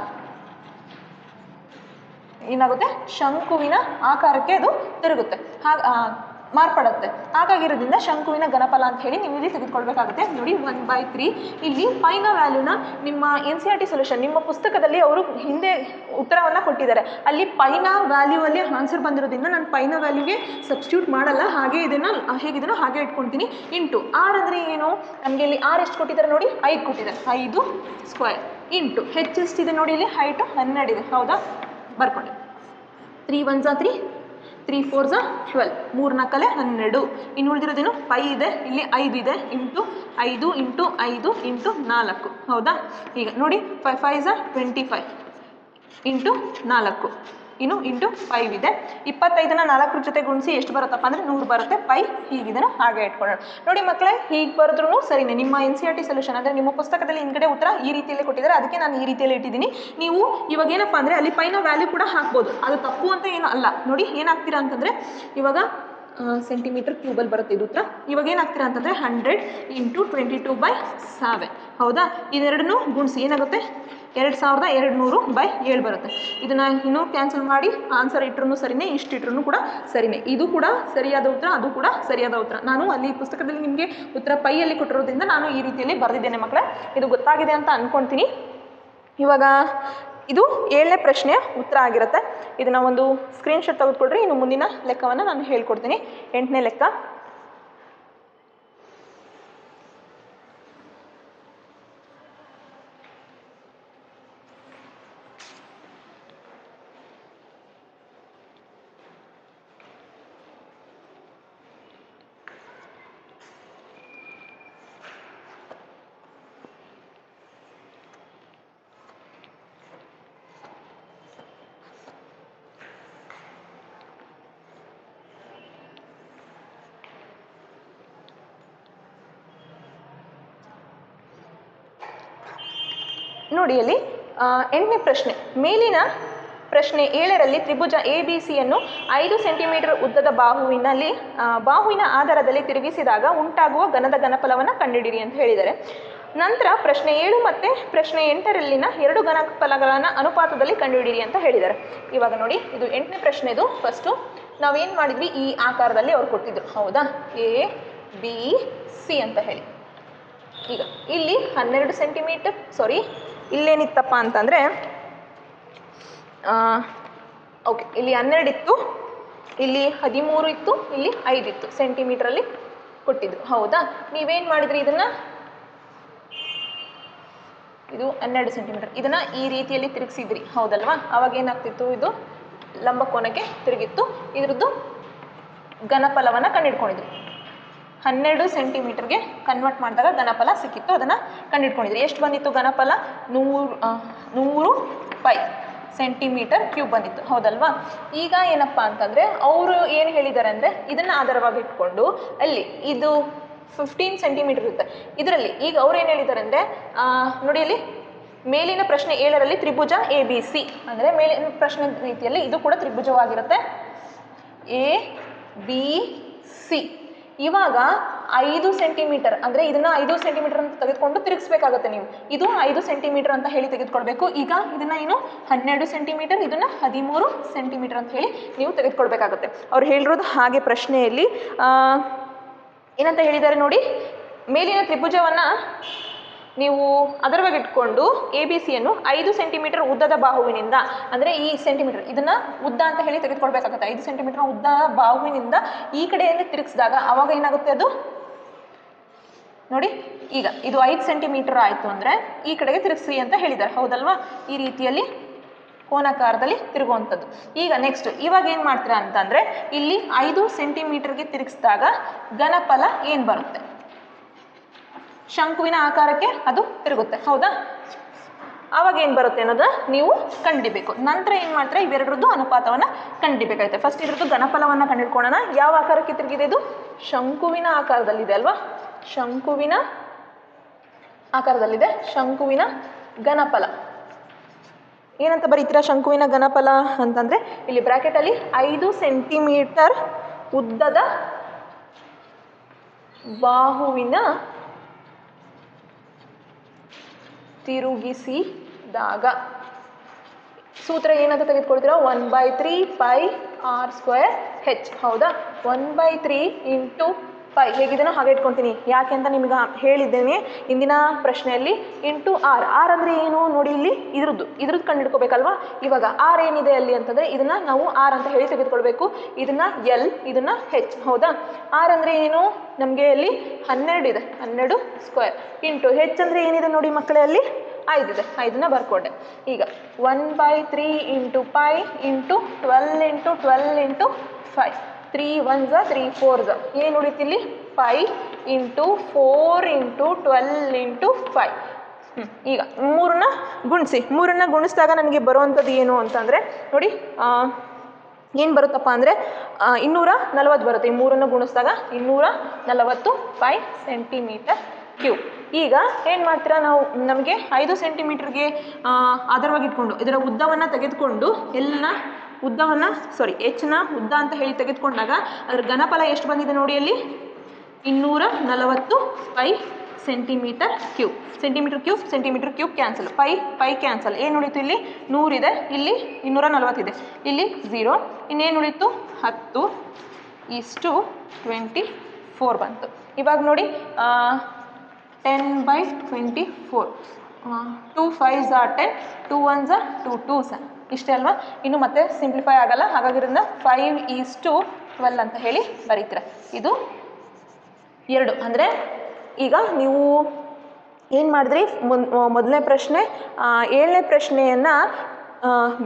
ಏನಾಗುತ್ತೆ? ಶಂಕುವಿನ ಆಕಾರಕ್ಕೆ ಅದು ತಿರುಗುತ್ತೆ, ಮಾರ್ಪಡುತ್ತೆ. ಹಾಗಾಗಿರೋದ್ರಿಂದ ಶಂಕುವಿನ ಘನಫಲ ಅಂತ ಹೇಳಿ ನೀವು ಇಲ್ಲಿ ತೆಗೆದುಕೊಳ್ಬೇಕಾಗುತ್ತೆ. ನೋಡಿ 1/3. ಇಲ್ಲಿ ಪೈನ ವ್ಯಾಲ್ಯೂನ ನಿಮ್ಮ NCERT ಸೊಲ್ಯೂಷನ್ ನಿಮ್ಮ ಪುಸ್ತಕದಲ್ಲಿ ಅವರು ಹಿಂದೆ ಉತ್ತರವನ್ನು ಕೊಟ್ಟಿದ್ದಾರೆ. ಅಲ್ಲಿ ಪೈನ ವ್ಯಾಲ್ಯೂ ಅಲ್ಲಿ ಆನ್ಸರ್ ಬಂದಿರೋದ್ರಿಂದ ನಾನು ಪೈನ ವ್ಯಾಲ್ಯೂಗೆ ಸಬ್ಸ್ಟಿಟ್ಯೂಟ್ ಮಾಡಲ್ಲ. ಹೇಗಿದೆನೋ ಹಾಗೆ ಇಟ್ಕೊಳ್ತೀನಿ. ಇಂಟು ಆರ್ ಅಂದರೆ ಏನು? ನಮಗೆ ಇಲ್ಲಿ ಆರ್ ಎಷ್ಟು ಕೊಟ್ಟಿದ್ದಾರೆ ನೋಡಿ? 5 ಕೊಟ್ಟಿದ್ದಾರೆ. 5 ಸ್ಕ್ವೇರ್ ಇಂಟು ಹೆಚ್ಚು ಎಷ್ಟಿದೆ ನೋಡಿ? ಇಲ್ಲಿ ಹೈಟು 12 ಇದೆ. ಹೌದಾ? ಬರ್ಕೊಳ್ಳಿ. 3 1 3 3 4 12, 3 4 12. ಇನ್ನು ಉಳಿದಿರೋದೇನು 5 ಇದೆ, ಇಲ್ಲಿ 5 ಇದೆ, ಇಂಟು 5 ಇಂಟು 5 ಇಂಟು 4. ಹೌದಾ? ಈಗ ನೋಡಿ 5 5 25 ಇಂಟು 4, ಇನ್ನು ಇಂಟು 5 ಇದೆ. 25ನ 4 ಜೊತೆ ಗುಣಿಸಿ ಎಷ್ಟು ಬರುತ್ತಪ್ಪ ಅಂದರೆ 100 ಬರುತ್ತೆ. ಪೈ ಹೀಗಿದೆನೋ ಹಾಗೆ ಇಟ್ಕೊಳ್ಳೋಣ. ನೋಡಿ ಮಕ್ಕಳೇ, ಹೀಗೆ ಬರೆದ್ರೂ ಸರಿನೇ. ನಿಮ್ಮ NCERT ಸೊಲ್ಯೂಷನ್ ಅಂದರೆ ನಿಮ್ಮ ಪುಸ್ತಕದಲ್ಲಿ ಹಿಂದ್ಗಡೆ ಉತ್ತರ ಈ ರೀತಿಯಲ್ಲಿ ಕೊಟ್ಟಿದ್ದಾರೆ, ಅದಕ್ಕೆ ನಾನು ಈ ರೀತಿಯಲ್ಲಿ ಇಟ್ಟಿದ್ದೀನಿ. ನೀವು ಇವಾಗ ಏನಪ್ಪ ಅಂದರೆ ಅಲ್ಲಿ ಪೈನ ವ್ಯಾಲ್ಯೂ ಕೂಡ ಹಾಕ್ಬೋದು, ಅದು ತಪ್ಪು ಅಂತ ಏನು ಅಲ್ಲ. ನೋಡಿ ಏನಾಗ್ತೀರಾ ಅಂತಂದರೆ ಇವಾಗ ಸೆಂಟಿಮೀಟರ್ ಕ್ಯೂಬಲ್ಲಿ ಬರುತ್ತೆ ಇದು ಉತ್ತರ. ಇವಾಗ ಏನಾಗ್ತೀರಾ ಅಂತಂದರೆ 100 ಇಂಟು 22/7. ಹೌದಾ? ಇದೆರಡನ್ನೂ ಗುಣಿಸಿ ಏನಾಗುತ್ತೆ 2200/7 ಬರುತ್ತೆ. ಇದನ್ನು ಇನ್ನೂ ಕ್ಯಾನ್ಸಲ್ ಮಾಡಿ ಆನ್ಸರ್ ಇಟ್ಟರು ಸರಿನೇ, ಇಷ್ಟು ಇಟ್ಟರು ಕೂಡ ಸರಿನೇ. ಇದು ಕೂಡ ಸರಿಯಾದ ಉತ್ತರ, ಅದು ಕೂಡ ಸರಿಯಾದ ಉತ್ತರ. ನಾನು ಅಲ್ಲಿ ಪುಸ್ತಕದಲ್ಲಿ ನಿಮಗೆ ಉತ್ತರ ಪೈಯಲ್ಲಿ ಕೊಟ್ಟಿರೋದ್ರಿಂದ ನಾನು ಈ ರೀತಿಯಲ್ಲಿ ಬರೆದಿದ್ದೇನೆ ಮಕ್ಕಳೇ. ಇದು ಗೊತ್ತಾಗಿದೆ ಅಂತ ಅಂದ್ಕೊಳ್ತೀನಿ. ಇವಾಗ ಇದು 7ನೇ ಪ್ರಶ್ನೆಯ ಉತ್ತರ ಆಗಿರುತ್ತೆ. ಇದನ್ನು ಒಂದು ಸ್ಕ್ರೀನ್ಶಾಟ್ ತೆಗೆದುಕೊಳ್ರಿ. ಇನ್ನು ಮುಂದಿನ ಲೆಕ್ಕವನ್ನು ನಾನು ಹೇಳ್ಕೊಡ್ತೀನಿ. 8ನೇ ಲೆಕ್ಕ. ನೋಡಿ ಅಲ್ಲಿ 8ನೇ ಪ್ರಶ್ನೆ. ಮೇಲಿನ ಪ್ರಶ್ನೆ 7ರಲ್ಲಿ ತ್ರಿಭುಜ ABCಯನ್ನು 5 ಸೆಂಟಿಮೀಟರ್ ಉದ್ದದ ಬಾಹುವಿನ ಆಧಾರದಲ್ಲಿ ತಿರುಗಿಸಿದಾಗ ಉಂಟಾಗುವ ಘನಫಲವನ್ನು ಕಂಡುಹಿಡಿಯಿರಿ ಅಂತ ಹೇಳಿದ್ದಾರೆ. ನಂತರ ಪ್ರಶ್ನೆ 7 ಮತ್ತು ಪ್ರಶ್ನೆ 8ರಲ್ಲಿನ 2 ಘನಫಲಗಳನ್ನು ಅನುಪಾತದಲ್ಲಿ ಕಂಡುಹಿಡಿಯಿರಿ ಅಂತ ಹೇಳಿದ್ದಾರೆ. ಇವಾಗ ನೋಡಿ, ಇದು 8ನೇ ಪ್ರಶ್ನೆದು. ಫಸ್ಟು ನಾವೇನು ಮಾಡಿದ್ವಿ, ಈ ಆಕಾರದಲ್ಲಿ ಅವ್ರು ಕೊಟ್ಟಿದ್ರು. ಹೌದಾ? ABC ಅಂತ ಹೇಳಿ. ಈಗ ಇಲ್ಲಿ 12 ಸೆಂಟಿಮೀಟರ್, ಇಲ್ಲೇನಿತ್ತಪ್ಪ ಅಂತಂದರೆ ಓಕೆ, ಇಲ್ಲಿ 12 ಇತ್ತು, ಇಲ್ಲಿ 13 ಇತ್ತು, ಇಲ್ಲಿ 5 ಇತ್ತು ಸೆಂಟಿಮೀಟ್ರಲ್ಲಿ ಕೊಟ್ಟಿದ್ರು. ಹೌದಾ? ನೀವೇನು ಮಾಡಿದ್ರಿ, ಇದನ್ನು ಇದು 12 ಸೆಂಟಿಮೀಟರ್, ಇದನ್ನು ಈ ರೀತಿಯಲ್ಲಿ ತಿರುಗಿಸಿದ್ರಿ. ಹೌದಲ್ವಾ? ಆವಾಗ ಏನಾಗ್ತಿತ್ತು, ಇದು ಲಂಬಕೋನಕ್ಕೆ ತಿರುಗಿತ್ತು. ಇದ್ರದ್ದು ಘನಫಲವನ್ನು ಕಂಡುಹಿಡ್ಕೊಂಡಿದ್ವಿ. 12 ಸೆಂಟಿಮೀಟರ್ಗೆ ಕನ್ವರ್ಟ್ ಮಾಡಿದಾಗ ಘನಫಲ ಸಿಕ್ಕಿತ್ತು, ಅದನ್ನು ಕಂಡುಹಿಡ್ಕೊಂಡಿದ್ರಿ. ಎಷ್ಟು ಬಂದಿತ್ತು ಘನಫಲ? 100 ಪೈ ಸೆಂಟಿಮೀಟರ್ ಕ್ಯೂಬ್ ಬಂದಿತ್ತು. ಹೌದಲ್ವಾ? ಈಗ ಏನಪ್ಪ ಅಂತಂದರೆ ಅವರು ಏನು ಹೇಳಿದ್ದಾರೆ ಅಂದರೆ, ಇದನ್ನು ಆಧಾರವಾಗಿ ಇಟ್ಕೊಂಡು ಅಲ್ಲಿ ಇದು 15 ಸೆಂಟಿಮೀಟರ್ ಇರುತ್ತೆ ಇದರಲ್ಲಿ. ಈಗ ಅವ್ರು ಏನು ಹೇಳಿದ್ದಾರೆ ಅಂದರೆ, ನೋಡಿ ಅಲ್ಲಿ ಮೇಲಿನ ಪ್ರಶ್ನೆ 7ರಲ್ಲಿ ತ್ರಿಭುಜ ABC ಅಂದರೆ ಮೇಲಿನ ಪ್ರಶ್ನೆ ರೀತಿಯಲ್ಲಿ ಇದು ಕೂಡ ತ್ರಿಭುಜವಾಗಿರುತ್ತೆ. ABC ಇವಾಗ 5 ಸೆಂಟಿಮೀಟರ್ ಅಂದರೆ ಇದನ್ನು 5 ಸೆಂಟಿಮೀಟರ್ ಅಂತ ತೆಗೆದುಕೊಂಡು ತಿರುಗಿಸ್ಬೇಕಾಗುತ್ತೆ ನೀವು. ಇದು 5 ಸೆಂಟಿಮೀಟರ್ ಅಂತ ಹೇಳಿ ತೆಗೆದುಕೊಳ್ಬೇಕು. ಈಗ ಇದನ್ನು ಏನು 12 ಸೆಂಟಿಮೀಟರ್, ಇದನ್ನು 13 ಸೆಂಟಿಮೀಟರ್ ಅಂತ ಹೇಳಿ ನೀವು ತೆಗೆದುಕೊಳ್ಬೇಕಾಗುತ್ತೆ. ಅವ್ರು ಹೇಳಿರೋದು ಹಾಗೆ ಪ್ರಶ್ನೆಯಲ್ಲಿ ಏನಂತ ಹೇಳಿದ್ದಾರೆ ನೋಡಿ, ಮೇಲಿನ ತ್ರಿಭುಜವನ್ನು ನೀವು ಅದರವಾಗಿ ಇಟ್ಕೊಂಡು ABCಯನ್ನು 5 ಸೆಂಟಿಮೀಟರ್ ಉದ್ದದ ಬಾಹುವಿನಿಂದ, ಅಂದರೆ ಈ ಸೆಂಟಿಮೀಟರ್ ಇದನ್ನು ಉದ್ದ ಅಂತ ಹೇಳಿ ತೆಗೆದುಕೊಳ್ಬೇಕಾಗುತ್ತೆ. 5 ಸೆಂಟಿಮೀಟರ್ ಉದ್ದ ಬಾಹುವಿನಿಂದ ಈ ಕಡೆಯಲ್ಲಿ ತಿರುಗಿಸಿದಾಗ ಆವಾಗ ಏನಾಗುತ್ತೆ, ಅದು ನೋಡಿ ಈಗ ಇದು 5 ಸೆಂಟಿಮೀಟರ್ ಆಯಿತು ಅಂದರೆ ಈ ಕಡೆಗೆ ತಿರುಗಿಸಿ ಅಂತ ಹೇಳಿದ್ದಾರೆ. ಹೌದಲ್ವಾ? ಈ ರೀತಿಯಲ್ಲಿ ಕೋನಾಕಾರದಲ್ಲಿ ತಿರುಗುವಂಥದ್ದು. ಈಗ ನೆಕ್ಸ್ಟ್ ಇವಾಗ ಏನು ಮಾಡ್ತೀರಾ ಅಂತಂದರೆ, ಇಲ್ಲಿ 5 ಸೆಂಟಿಮೀಟರ್ಗೆ ತಿರುಗಿಸಿದಾಗ ಘನಫಲ ಏನು ಬರುತ್ತೆ, ಶಂಕುವಿನ ಆಕಾರಕ್ಕೆ ಅದು ತಿರುಗುತ್ತೆ. ಹೌದಾ? ಆವಾಗ ಏನು ಬರುತ್ತೆ ಅನ್ನೋದು ನೀವು ಕಂಡುಹಿಡಿಬೇಕು. ನಂತರ ಏನು ಮಾಡ್ತಾರೆ, ಇವೆರಡರದ್ದು ಅನುಪಾತವನ್ನು ಕಂಡುಹಿಡಿಬೇಕಾಗುತ್ತೆ. ಫಸ್ಟ್ ಇದ್ರದ್ದು ಘನಫಲವನ್ನು ಕಂಡುಹಿಡ್ಕೊಳ್ಳೋಣ. ಯಾವ ಆಕಾರಕ್ಕೆ ತಿರುಗಿದೆ? ಇದು ಶಂಕುವಿನ ಆಕಾರದಲ್ಲಿದೆ ಅಲ್ವಾ? ಶಂಕುವಿನ ಆಕಾರದಲ್ಲಿದೆ. ಶಂಕುವಿನ ಘನಫಲ ಏನಂತ ಬರೀತೀರಾ? ಶಂಕುವಿನ ಘನಫಲ ಅಂತಂದರೆ ಇಲ್ಲಿ ಬ್ರ್ಯಾಕೆಟಲ್ಲಿ 5 ಸೆಂಟಿಮೀಟರ್ ಉದ್ದದ ಬಾಹುವಿನ ತಿರುಗಿಸಿದಾಗ ಸೂತ್ರ ಏನಂತ ತೆಗೆದುಕೊಳ್ತೀರಾ? 1/3 ಪೈ r²h. ಹೌದಾ? 1/3 ಇಂಟು ಪೈ ಹೇಗಿದೆನೋ ಹಾಗೆ ಇಟ್ಕೊತೀನಿ. ಯಾಕೆ ಅಂತ ನಿಮಗೆ ಹೇಳಿದ್ದೇನೆ ಹಿಂದಿನ ಪ್ರಶ್ನೆಯಲ್ಲಿ. Into R. ಆರ್ ಅಂದರೆ ಏನು ನೋಡಿ, ಇಲ್ಲಿ ಇದ್ರದ್ದು ಕಂಡು ಹಿಡ್ಕೋಬೇಕಲ್ವಾ. ಇವಾಗ ಆರ್ ಏನಿದೆ ಅಲ್ಲಿ ಅಂತಂದರೆ ಇದನ್ನು ನಾವು ಆರ್ ಅಂತ ಹೇಳಿ ತೆಗೆದುಕೊಳ್ಬೇಕು. ಇದನ್ನು ಎಲ್, ಇದನ್ನು ಹೆಚ್. ಹೌದಾ? ಆರ್ ಅಂದರೆ ಏನು, ನಮಗೆ ಅಲ್ಲಿ 12 ಇದೆ, 12 ಸ್ಕ್ವೇರ್. ಇಂಟು ಹೆಚ್ ಅಂದರೆ ಏನಿದೆ ನೋಡಿ ಮಕ್ಕಳೇ, ಅಲ್ಲಿ 5 ಇದೆ, 5ನ ಬರ್ಕೊಂಡೆ. ಈಗ 1/3 into pi into 12 into 12 into 5, 3 1s 3 4s, ಏನು ಉಳಿತಿಲ್ಲಿ 5 ಇಂಟು 4 ಇಂಟು 12 ಇಂಟು 5. ಈಗ 3ನ ಗುಣಿಸಿದಾಗ ನನಗೆ ಬರುವಂಥದ್ದು ಏನು ಅಂತಂದರೆ ನೋಡಿ, ಏನು ಬರುತ್ತಪ್ಪ ಅಂದರೆ 240 ಬರುತ್ತೆ. ಈ 3ನ್ನು ಗುಣಿಸಿದಾಗ 240 ಪೈ ಸೆಂಟಿಮೀಟರ್ ಕ್ಯೂಬ್. ಈಗ ಏನು ಮಾಡ್ತೀರಾ, ನಮಗೆ 5 ಸೆಂಟಿಮೀಟ್ರಿಗೆ ಆಧಾರವಾಗಿ ಇಟ್ಕೊಂಡು ಇದರ ಉದ್ದವನ್ನು ತೆಗೆದುಕೊಂಡು ಹೆಚ್ಚಿನ ಉದ್ದ ಅಂತ ಹೇಳಿ ತೆಗೆದುಕೊಂಡಾಗ ಅದರ ಘನಫಲ ಎಷ್ಟು ಬಂದಿದೆ ನೋಡಿ, ಅಲ್ಲಿ 240 pi centimetre cube. Centimetre cube cancel, pi cancel. ಏನು ಉಳಿತು ಇಲ್ಲಿ 100 ಇದೆ, ಇಲ್ಲಿ 240 ಇದೆ, ಇಲ್ಲಿ 0. ಇನ್ನೇನು ಉಳಿತು 10:24 ಬಂತು. ಇವಾಗ ನೋಡಿ 10/24, 2 5s 10, 2 1s 2 2s, ಇಷ್ಟೇ ಅಲ್ವಾ. ಇನ್ನು ಮತ್ತೆ ಸಿಂಪ್ಲಿಫೈ ಆಗಲ್ಲ, ಹಾಗಾಗಿ ಇದರಿಂದ 5:12 ಅಂತ ಹೇಳಿ ಬರೀತೀರ. ಇದು 2. ಅಂದರೆ ಈಗ ನೀವು ಏನು ಮಾಡಿದ್ರಿ, ಮೊದಲನೇ ಪ್ರಶ್ನೆ 7ನೇ ಪ್ರಶ್ನೆಯನ್ನು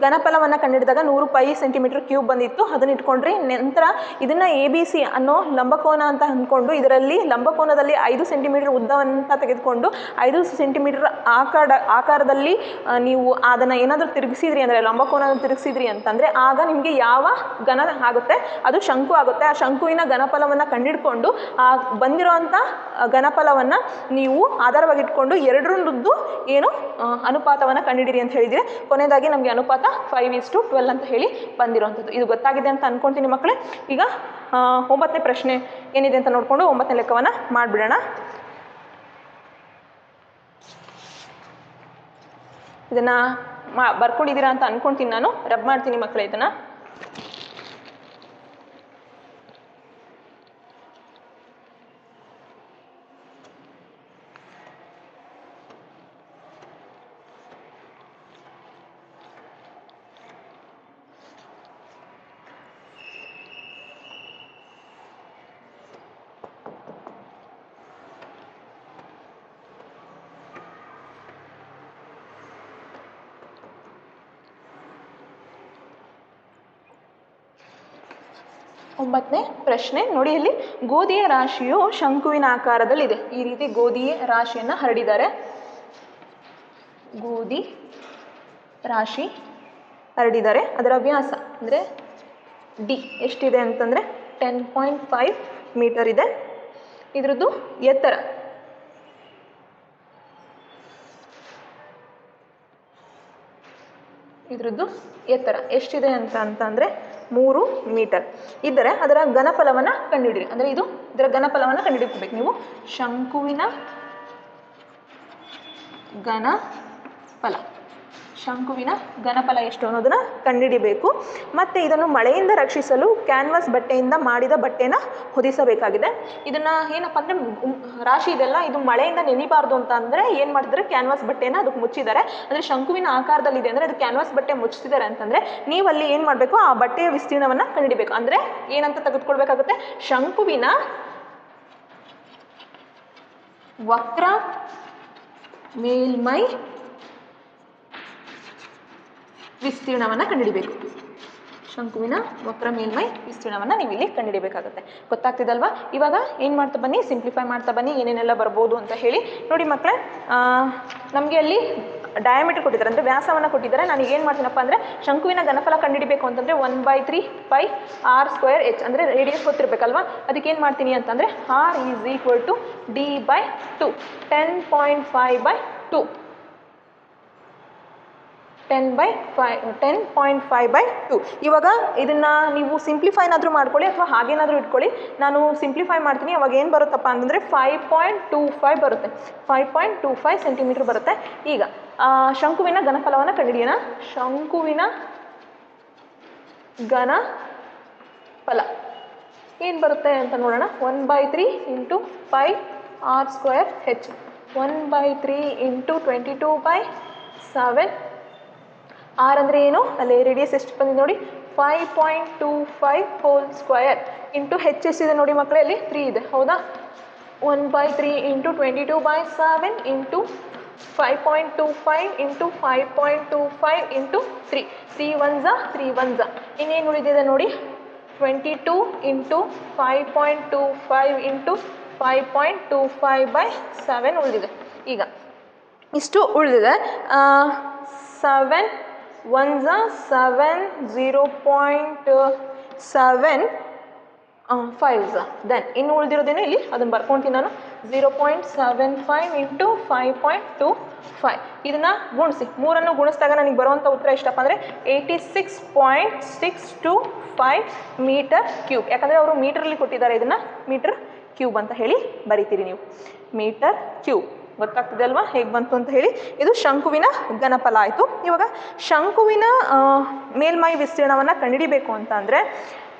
ಘನಫಲವನ್ನು ಕಂಡುಹಿಡಿದಾಗ 100 ಪೈ ಸೆಂಟಿಮೀಟರ್ ಕ್ಯೂಬ್ ಬಂದಿತ್ತು, ಅದನ್ನು ಇಟ್ಕೊಂಡ್ರಿ. ನಂತರ ಇದನ್ನು ABC ಅನ್ನೋ ಲಂಬಕೋನ ಅಂತ ಅಂದ್ಕೊಂಡು ಇದರಲ್ಲಿ ಲಂಬಕೋನದಲ್ಲಿ 5 ಸೆಂಟಿಮೀಟರ್ ಉದ್ದವಂತ ತೆಗೆದುಕೊಂಡು 5 ಸೆಂಟಿಮೀಟರ್ ಆಕಾರದಲ್ಲಿ ನೀವು ಅದನ್ನು ಏನಾದರೂ ತಿರುಗಿಸಿದ್ರಿ ಅಂದರೆ, ಲಂಬಕೋನ ತಿರುಗಿಸಿದ್ರಿ ಅಂತಂದರೆ ಆಗ ನಿಮಗೆ ಯಾವ ಘನ ಆಗುತ್ತೆ ಅದು ಶಂಕು ಆಗುತ್ತೆ. ಆ ಶಂಕುವಿನ ಘನಫಲವನ್ನು ಕಂಡುಹಿಡ್ಕೊಂಡು ಆ ಬಂದಿರೋವಂಥ ಘನಫಲವನ್ನು ನೀವು ಆಧಾರವಾಗಿಟ್ಕೊಂಡು ಎರಡರದ್ದು ಏನು ಅನುಪಾತವನ್ನು ಕಂಡುಹಿಡಿರಿ ಅಂತ ಹೇಳಿದರೆ ಕೊನೆಯದಾಗಿ ನಮಗೆ ಅನುಪಾತ 5:12 ಅಂತ ಹೇಳಿ ಬಂದಿರುವಂಥದ್ದು. ಇದು ಗೊತ್ತಾಗಿದೆ ಅಂತ ಅಂದ್ಕೊಳ್ತೀನಿ ಮಕ್ಕಳೇ. ಈಗ 9ನೇ ಪ್ರಶ್ನೆ ಏನಿದೆ ಅಂತ ನೋಡಿಕೊಂಡು 9ನೇ ಲೆಕ್ಕವನ್ನು ಮಾಡಿಬಿಡೋಣ. ಇದನ್ನು ಬರ್ಕೊಂಡಿದ್ದೀರಾ ಅಂತ ಅಂದ್ಕೊಳ್ತೀನಿ, ನಾನು ರಬ್ ಮಾಡ್ತೀನಿ ಮಕ್ಕಳೇ ಇದನ್ನು. ಒಂಬತ್ತನೇ ಪ್ರಶ್ನೆ ನೋಡಿ, ಇಲ್ಲಿ ಗೋಧಿಯ ರಾಶಿಯು ಶಂಕುವಿನ ಆಕಾರದಲ್ಲಿದೆ. ಈ ರೀತಿ ಗೋಧಿಯ ರಾಶಿಯನ್ನು ಹರಡಿದ್ದಾರೆ. ಗೋಧಿ ರಾಶಿ ಹರಡಿದ್ದಾರೆ. ಅದರ ವ್ಯಾಸ ಅಂದರೆ ಡಿ ಎಷ್ಟಿದೆ ಅಂತಂದರೆ 10.5 ಮೀಟರ್ ಇದೆ. ಇದರದ್ದು ಎತ್ತರ ಎಷ್ಟಿದೆ ಅಂತಂದರೆ 3 ಮೀಟರ್ ಇದ್ದರೆ ಅದರ ಘನಫಲವನ್ನು ಕಂಡುಹಿಡಿಯಿರಿ. ಅಂದರೆ ಇದರ ಘನಫಲವನ್ನು ಕಂಡುಹಿಡಿಯಬೇಕು ನೀವು. ಶಂಕುವಿನ ಘನಫಲ ಎಷ್ಟು ಅನ್ನೋದನ್ನು ಕಂಡುಹಿಡಿಬೇಕು. ಮತ್ತು ಇದನ್ನು ಮಳೆಯಿಂದ ರಕ್ಷಿಸಲು ಕ್ಯಾನ್ವಾಸ್ ಬಟ್ಟೆಯಿಂದ ಮಾಡಿದ ಬಟ್ಟೆನ ಹೊದಿಸಬೇಕಾಗಿದೆ. ಇದನ್ನು ಏನಪ್ಪ ಅಂದರೆ ರಾಶಿ ಇದೆಲ್ಲ ಇದು ಮಳೆಯಿಂದ ನೆನಿಬಾರ್ದು ಅಂತ ಅಂದರೆ ಏನು ಮಾಡಿದರೆ ಕ್ಯಾನ್ವಾಸ್ ಬಟ್ಟೆನ ಅದಕ್ಕೆ ಮುಚ್ಚಿದ್ದಾರೆ. ಅಂದರೆ ಶಂಕುವಿನ ಆಕಾರದಲ್ಲಿದೆ ಅಂದರೆ ಅದು ಕ್ಯಾನ್ವಾಸ್ ಬಟ್ಟೆ ಮುಚ್ಚಿದ್ದಾರೆ ಅಂತಂದರೆ ನೀವಲ್ಲಿ ಏನು ಮಾಡಬೇಕು, ಆ ಬಟ್ಟೆಯ ವಿಸ್ತೀರ್ಣವನ್ನು ಕಂಡುಹಿಡಿಬೇಕು. ಅಂದರೆ ಏನಂತ ತೆಗೆದುಕೊಳ್ಬೇಕಾಗುತ್ತೆ, ಶಂಕುವಿನ ವಕ್ರ ಮೇಲ್ಮೈ ವಿಸ್ತೀರ್ಣವನ್ನು ಕಂಡುಹಿಡಿಬೇಕು. ಶಂಕುವಿನ ವಕ್ರ ಮೇಲ್ಮೈ ವಿಸ್ತೀರ್ಣವನ್ನು ನೀವು ಇಲ್ಲಿ ಕಂಡುಹಿಡಿಯಬೇಕಾಗುತ್ತೆ. ಗೊತ್ತಾಗ್ತಿದಲ್ವಾ? ಇವಾಗ ಏನು ಮಾಡ್ತಾ ಬನ್ನಿ, ಸಿಂಪ್ಲಿಫೈ ಮಾಡ್ತಾ ಬನ್ನಿ ಏನೇನೆಲ್ಲ ಬರ್ಬೋದು ಅಂತ ಹೇಳಿ. ನೋಡಿ ಮಕ್ಕಳೇ, ನಮಗೆ ಅಲ್ಲಿ ಡಯಾಮೀಟರ್ ಕೊಟ್ಟಿದ್ದಾರೆ, ಅಂದರೆ ವ್ಯಾಸವನ್ನು ಕೊಟ್ಟಿದ್ದಾರೆ. ನಾನು ಏನು ಮಾಡ್ತೀನಪ್ಪ ಅಂದರೆ ಶಂಕುವಿನ ಘನಫಲ ಕಂಡುಹಿಡಿಬೇಕು ಅಂತಂದರೆ 1/3 ಪೈ r²h ಅಂದರೆ ರೇಡಿಯಸ್ ಗೊತ್ತಿರಬೇಕಲ್ವಾ. ಅದಕ್ಕೆ ಏನು ಮಾಡ್ತೀನಿ ಅಂತಂದರೆ r = d/2, 10.5/2 10.5/2. ಇವಾಗ ಇದನ್ನು ನೀವು ಸಿಂಪ್ಲಿಫೈನಾದರೂ ಮಾಡ್ಕೊಳ್ಳಿ ಅಥವಾ ಹಾಗೇನಾದರೂ ಇಟ್ಕೊಳ್ಳಿ. ನಾನು ಸಿಂಪ್ಲಿಫೈ ಮಾಡ್ತೀನಿ. ಅವಾಗ ಏನು ಬರುತ್ತಪ್ಪ ಅಂತಂದರೆ 5.25 ಬರುತ್ತೆ. 5.25 ಸೆಂಟಿಮೀಟ್ರ್ ಬರುತ್ತೆ. ಈಗ ಶಂಕುವಿನ ಘನಫಲವನ್ನು ಕಂಡುಹಿಡಿಯೋಣ. ಶಂಕುವಿನ ಘನಫಲ ಏನು ಬರುತ್ತೆ ಅಂತ ನೋಡೋಣ. 1/3 into pi r²h, 1/3 into 22/7. R ಅಂದರೆ ಏನು, ಅಲ್ಲಿ ರೇಡಿಯಸ್ ಎಷ್ಟು ಬಂದಿದೆ ನೋಡಿ, 5.25 ಹೋಲ್ ಸ್ಕ್ವಯರ್ ಇಂಟು ಹೆಚ್ ಎಷ್ಟಿದೆ ನೋಡಿ ಮಕ್ಕಳೇ, ಅಲ್ಲಿ 3 ಇದೆ ಹೌದಾ. 1/3 ಇಂಟು 22/7 ಇಂಟು 5.25 ಇಂಟು 5.25 ಇಂಟು 3 3 1 ಇನ್ನೇನು ಉಳಿದಿದೆ ನೋಡಿ 22 ಇಂಟು 5.25 ಇಂಟು 5.25/7 ಉಳಿದಿದೆ. ಈಗ ಇಷ್ಟು ಉಳಿದಿದೆ. 7 1 7 0.7 5 ದೆನ್ ಇನ್ನು ಉಳಿದಿರೋದೇನು ಇಲ್ಲಿ ಅದನ್ನು ಬರ್ಕೊತೀನಿ ನಾನು 0.75 ಇಂಟು 5.25 ಇದನ್ನು ಗುಣಿಸಿ ಮೂರನ್ನು ಗುಣಿಸಿದಾಗ ನನಗೆ ಬರುವಂಥ ಉತ್ತರ ಎಷ್ಟಪ್ಪ ಅಂದರೆ 86.625 ಮೀಟರ್ ಕ್ಯೂಬ್. ಯಾಕಂದರೆ ಅವರು ಮೀಟ್ರಲ್ಲಿ ಕೊಟ್ಟಿದ್ದಾರೆ, ಇದನ್ನು ಮೀಟರ್ ಕ್ಯೂಬ್ ಅಂತ ಹೇಳಿ ಬರಿತೀರಿ ನೀವು. ಮೀಟರ್ ಕ್ಯೂಬ್ ಗೊತ್ತಾಗ್ತದೆ ಅಲ್ವಾ ಹೇಗೆ ಬಂತು ಅಂತ ಹೇಳಿ. ಇದು ಶಂಕುವಿನ ಘನಫಲ ಆಯಿತು. ಇವಾಗ ಶಂಕುವಿನ ಮೇಲ್ಮೈ ವಿಸ್ತೀರ್ಣವನ್ನು ಕಂಡುಹಿಡಿಬೇಕು ಅಂತ ಅಂದರೆ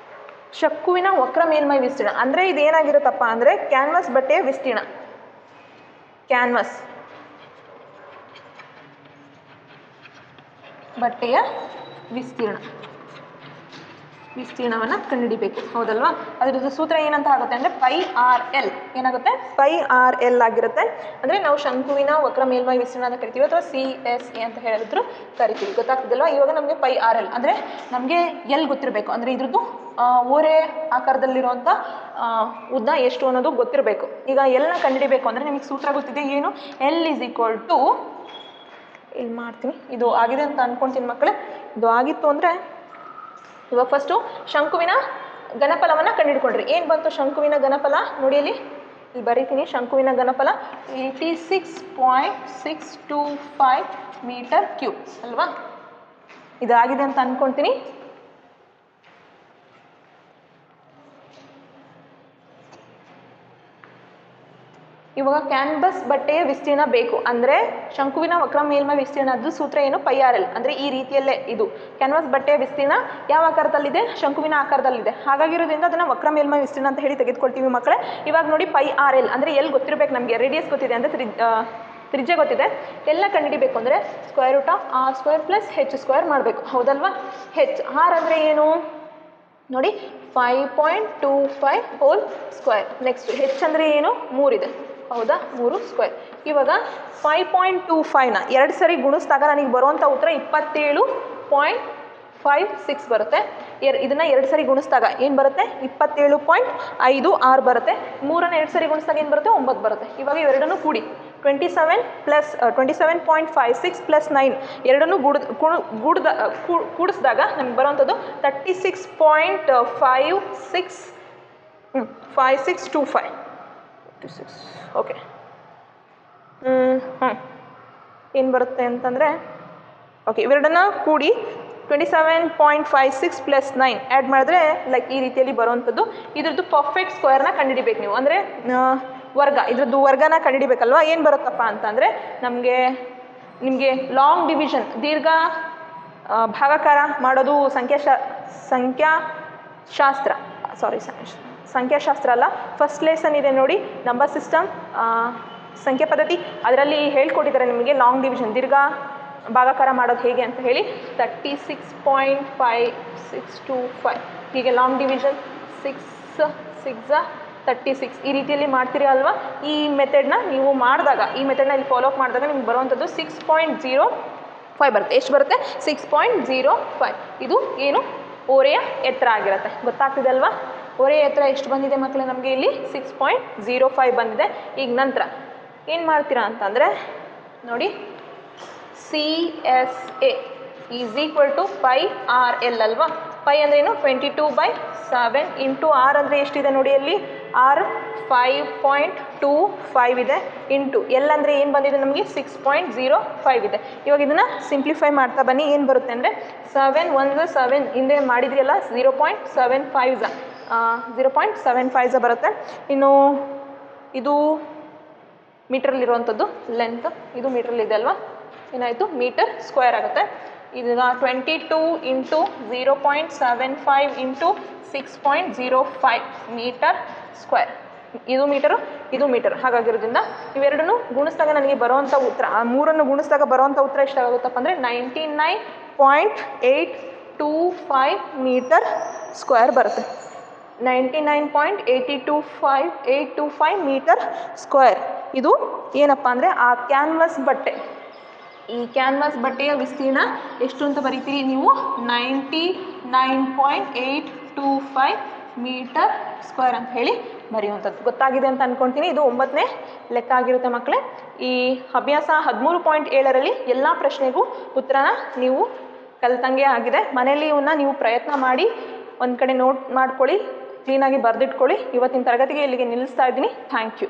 ಶಂಕುವಿನ ವಕ್ರ ಮೇಲ್ಮೈ ವಿಸ್ತೀರ್ಣ ಅಂದರೆ ಇದೇನಾಗಿರುತ್ತಪ್ಪ ಅಂದರೆ ಕ್ಯಾನ್ವಾಸ್ ಬಟ್ಟೆಯ ವಿಸ್ತೀರ್ಣ. ಕ್ಯಾನ್ವಾಸ್ ಬಟ್ಟೆಯ ವಿಸ್ತೀರ್ಣವನ್ನು ಕಂಡುಹಿಡಿಬೇಕು, ಹೌದಲ್ವಾ? ಅದರದ್ದು ಸೂತ್ರ ಏನಂತ ಆಗುತ್ತೆ ಅಂದರೆ πRL ಏನಾಗುತ್ತೆ πRL ಆಗಿರುತ್ತೆ. ಅಂದರೆ ನಾವು ಶಂಕುವಿನ ವಕ್ರ ಮೇಲ್ಮೈ ವಿಸ್ತೀರ್ಣ ಅಂತ ಕರಿತೀವಿ ಅಥವಾ CSA ಅಂತ ಹೇಳಿದ್ರು ಕರಿತೀವಿ. ಗೊತ್ತಾಗ್ತದಲ್ವಾ? ಇವಾಗ ನಮಗೆ πRL ಅಂದರೆ ನಮಗೆ ಎಲ್ ಗೊತ್ತಿರಬೇಕು, ಅಂದರೆ ಇದ್ರದ್ದು ಓರೆ ಆಕಾರದಲ್ಲಿರುವಂಥ ಉದ್ದ ಎಷ್ಟು ಅನ್ನೋದು ಗೊತ್ತಿರಬೇಕು. ಈಗ ಎಲ್ನ ಕಂಡುಹಿಡಿಬೇಕು ಅಂದರೆ ನಿಮಗೆ ಸೂತ್ರ ಗೊತ್ತಿದೆ ಏನು, L = ಇಲ್ಲಿ ಮಾಡ್ತೀನಿ, ಇದು ಆಗಿದೆ ಅಂತ ಅಂದ್ಕೊಳ್ತೀನಿ ಮಕ್ಕಳೇ. ಇದು ಆಗಿತ್ತು ಅಂದರೆ ಇವಾಗ ಫಸ್ಟು ಶಂಕುವಿನ ಘನಫಲವನ್ನು ಕಂಡುಹಿಡ್ಕೊಂಡ್ರಿ. ಏನು ಬಂತು ಶಂಕುವಿನ ಘನಫಲ ನೋಡಿ, ಇಲ್ಲಿ ಬರೀತೀನಿ. ಶಂಕುವಿನ ಘನಫಲ 86.625 ಮೀಟರ್ ಕ್ಯೂಬ್ ಅಲ್ವಾ? ಇದಾಗಿದೆ ಅಂತ ಅಂದ್ಕೊಳ್ತೀನಿ. ಇವಾಗ ಕ್ಯಾನ್ವಾಸ್ ಬಟ್ಟೆಯ ವಿಸ್ತೀರ್ಣ ಬೇಕು ಅಂದರೆ ಶಂಕುವಿನ ವಕ್ರ ಮೇಲ್ಮೈ ವಿಸ್ತೀರ್ಣದ ಸೂತ್ರ ಏನು πRL. ಅಂದರೆ ಈ ರೀತಿಯಲ್ಲೇ ಇದು ಕ್ಯಾನ್ವಾಸ್ ಬಟ್ಟೆಯ ವಿಸ್ತೀರ್ಣ ಯಾವ ಆಕಾರದಲ್ಲಿದೆ, ಶಂಕುವಿನ ಆಕಾರದಲ್ಲಿದೆ. ಹಾಗಾಗಿರೋದ್ರಿಂದ ಅದನ್ನು ವಕ್ರ ಮೇಲ್ಮೈ ವಿಸ್ತೀರ್ಣ ಅಂತ ಹೇಳಿ ತೆಗೆದುಕೊಳ್ತೀವಿ ಮಕ್ಕಳೇ. ಇವಾಗ ನೋಡಿ πRL ಅಂದರೆ ಎಲ್ಲಿ ಗೊತ್ತಿರಬೇಕು ನಮಗೆ, ರೇಡಿಯಸ್ ಗೊತ್ತಿದೆ ಅಂದರೆ ತ್ರಿಜ್ಯ ಗೊತ್ತಿದೆ. ಎಲ್ಲ ಕಂಡುಹಿಡಿಬೇಕು ಅಂದರೆ √r² + h² ಮಾಡಬೇಕು, ಹೌದಲ್ವಾ? h r ಅಂದರೆ ಏನು ನೋಡಿ 5.25 ಹೋಲ್ ಸ್ಕ್ವೇರ್. ನೆಕ್ಸ್ಟ್ h ಅಂದರೆ ಏನು 3 ಇದೆ, ಹೌದಾ? 3². ಇವಾಗ 5.25ನ 2 ಸರಿ ಗುಣಿಸಿದಾಗ ನನಗೆ ಬರುವಂಥ ಉತ್ತರ 27.56 ಬರುತ್ತೆ. ಇದನ್ನು 2 ಸರಿ ಗುಣಿಸಿದಾಗ ಏನು ಬರುತ್ತೆ 27.56 ಬರುತ್ತೆ. 3ಅನ್ನು 2 ಸರಿ ಗುಣಿಸಿದಾಗ ಏನು ಬರುತ್ತೆ 9 ಬರುತ್ತೆ. ಇವಾಗ ಇವೆರಡನ್ನು ಕೂಡಿ 27.56 + 9 ಎರಡನ್ನೂ ಕೂಡಿಸಿದಾಗ ನಮ್ಗೆ ಬರುವಂಥದ್ದು 36.5625 ಓಕೆ. ಏನು ಬರುತ್ತೆ ಅಂತಂದರೆ ಓಕೆ ಇವೆರಡನ್ನ ಕೂಡಿ 27.56 + 9 ಆ್ಯಡ್ ಮಾಡಿದ್ರೆ ಲೈಕ್ ಈ ರೀತಿಯಲ್ಲಿ ಬರುವಂಥದ್ದು. ಇದ್ರದ್ದು ಪರ್ಫೆಕ್ಟ್ ಸ್ಕ್ವೇರ್ನ ಕಂಡುಹಿಡಿಬೇಕು ನೀವು, ಅಂದರೆ ವರ್ಗ, ಇದ್ರದ್ದು ವರ್ಗನ ಕಂಡುಹಿಡಿಬೇಕಲ್ವಾ? ಏನು ಬರುತ್ತಪ್ಪ ಅಂತಂದರೆ ನಿಮಗೆ ಲಾಂಗ್ ಡಿವಿಷನ್ ದೀರ್ಘ ಭಾಗಾಕಾರ ಮಾಡೋದು ಸಂಖ್ಯಾಶಾಸ್ತ್ರ ಅಲ್ಲ, ಫಸ್ಟ್ ಲೆಸನ್ ಇದೆ ನೋಡಿ, ನಂಬರ್ ಸಿಸ್ಟಮ್ ಸಂಖ್ಯಾ ಪದ್ಧತಿ, ಅದರಲ್ಲಿ ಹೇಳ್ಕೊಟ್ಟಿದ್ದಾರೆ ನಿಮಗೆ ಲಾಂಗ್ ಡಿವಿಷನ್ ದೀರ್ಘ ಭಾಗಾಕಾರ ಮಾಡೋದು ಹೇಗೆ ಅಂತ ಹೇಳಿ. 36.5625 ಹೀಗೆ ಲಾಂಗ್ ಡಿವಿಷನ್ 6 6 36 ಈ ರೀತಿಯಲ್ಲಿ ಮಾಡ್ತೀರಿ ಅಲ್ವಾ? ಈ ಮೆಥಡ್ನ ನೀವು ಮಾಡಿದಾಗ, ಈ ಮೆಥಡ್ನ ಇಲ್ಲಿ ಫಾಲೋ ಅಪ್ ಮಾಡಿದಾಗ ನಿಮ್ಗೆ ಬರುವಂಥದ್ದು 6.05 ಬರುತ್ತೆ. ಎಷ್ಟು ಬರುತ್ತೆ 6.05. ಇದು ಏನು ಓರೆಯ ಎತ್ತರ ಆಗಿರುತ್ತೆ. ಗೊತ್ತಾಗ್ತಿದೆ ಅಲ್ವಾ? ಓರೆಯ ಎತ್ತರ ಎಷ್ಟು ಬಂದಿದೆ ಮಕ್ಕಳೇ ನಮಗೆ ಇಲ್ಲಿ 6.05 ಬಂದಿದೆ. ಈಗ ನಂತರ ಏನು ಮಾಡ್ತೀರಾ ಅಂತಂದರೆ ನೋಡಿ CSA = πRL ಅಲ್ವಾ? ಪೈ ಅಂದರೆ ಏನು 22/7 ಇಂಟು ಆರ್ ಅಂದರೆ ಎಷ್ಟಿದೆ ನೋಡಿ, ಅಲ್ಲಿ ಆರ್ 5.25 ಇದೆ, ಇಂಟು ಎಲ್ ಅಂದರೆ ಏನು ಬಂದಿದೆ ನಮಗೆ 6.05 ಇದೆ. ಇವಾಗ ಇದನ್ನು ಸಿಂಪ್ಲಿಫೈ ಮಾಡ್ತಾ ಬನ್ನಿ. ಏನು ಬರುತ್ತೆ ಅಂದರೆ 7 1 7 ಹಿಂದೆ ಮಾಡಿದ್ರಿಯಲ್ಲ 0.75 ಬರುತ್ತೆ. ಇನ್ನು ಇದು ಮೀಟ್ರಲ್ಲಿರುವಂಥದ್ದು ಲೆಂತ್, ಇದು ಮೀಟ್ರಲ್ಲಿದೆ ಅಲ್ವಾ? ಏನಾಯಿತು ಮೀಟರ್ ಸ್ಕ್ವೇರ್ ಆಗುತ್ತೆ. ಇದನ್ನ 22 ಇಂಟು 0.75 ಇಂಟು 6.05 ಮೀಟರ್ ಸ್ಕ್ವೇರ್. ಇದು ಮೀಟರ್ ಹಾಗಾಗಿರೋದ್ರಿಂದ ಇವೆರಡನ್ನು ಗುಣಿಸಿದಾಗ ನನಗೆ ಬರುವಂಥ ಉತ್ತರ, ಆ ಮೂರನ್ನು ಗುಣಿಸಿದಾಗ ಬರುವಂಥ ಉತ್ತರ ಎಷ್ಟಾಗುತ್ತಪ್ಪ ಅಂದರೆ 99.825 ಮೀಟರ್ ಸ್ಕ್ವೇರ್ ಬರುತ್ತೆ. 99.825 ಮೀಟರ್ ಸ್ಕ್ವೇರ್. ಇದು ಏನಪ್ಪ ಅಂದರೆ ಆ ಕ್ಯಾನ್ವಾಸ್ ಬಟ್ಟೆ. ಈ ಕ್ಯಾನ್ವಾಸ್ ಬಟ್ಟೆಯ ವಿಸ್ತೀರ್ಣ ಎಷ್ಟು ಅಂತ ಬರೀತೀರಿ ನೀವು? 99.825 ಮೀಟರ್ ಸ್ಕ್ವೇರ್ ಅಂತ ಹೇಳಿ ಬರೆಯುವಂಥದ್ದು. ಗೊತ್ತಾಗಿದೆ ಅಂತ ಅಂದ್ಕೊಳ್ತೀನಿ. ಇದು 9ನೇ ಲೆಕ್ಕ ಆಗಿರುತ್ತೆ ಮಕ್ಕಳೇ. ಈ ಅಭ್ಯಾಸ 13.7ರಲ್ಲಿ ಎಲ್ಲ ಪ್ರಶ್ನೆಗೂ ಉತ್ತರನ ನೀವು ಕಲ್ತಂಗೆ ಆಗಿದೆ. ಮನೆಯಲ್ಲಿ ಇವನ್ನ ನೀವು ಪ್ರಯತ್ನ ಮಾಡಿ ಒಂದು ಕಡೆ ನೋಟ್ ಮಾಡ್ಕೊಳ್ಳಿ, ಕ್ಲೀನಾಗಿ ಬರೆದಿಟ್ಕೊಳ್ಳಿ. ಇವತ್ತಿನ ತರಗತಿಗೆ ಇಲ್ಲಿಗೆ ನಿಲ್ಲಿಸ್ತಾ ಇದ್ದೀನಿ. Thank you.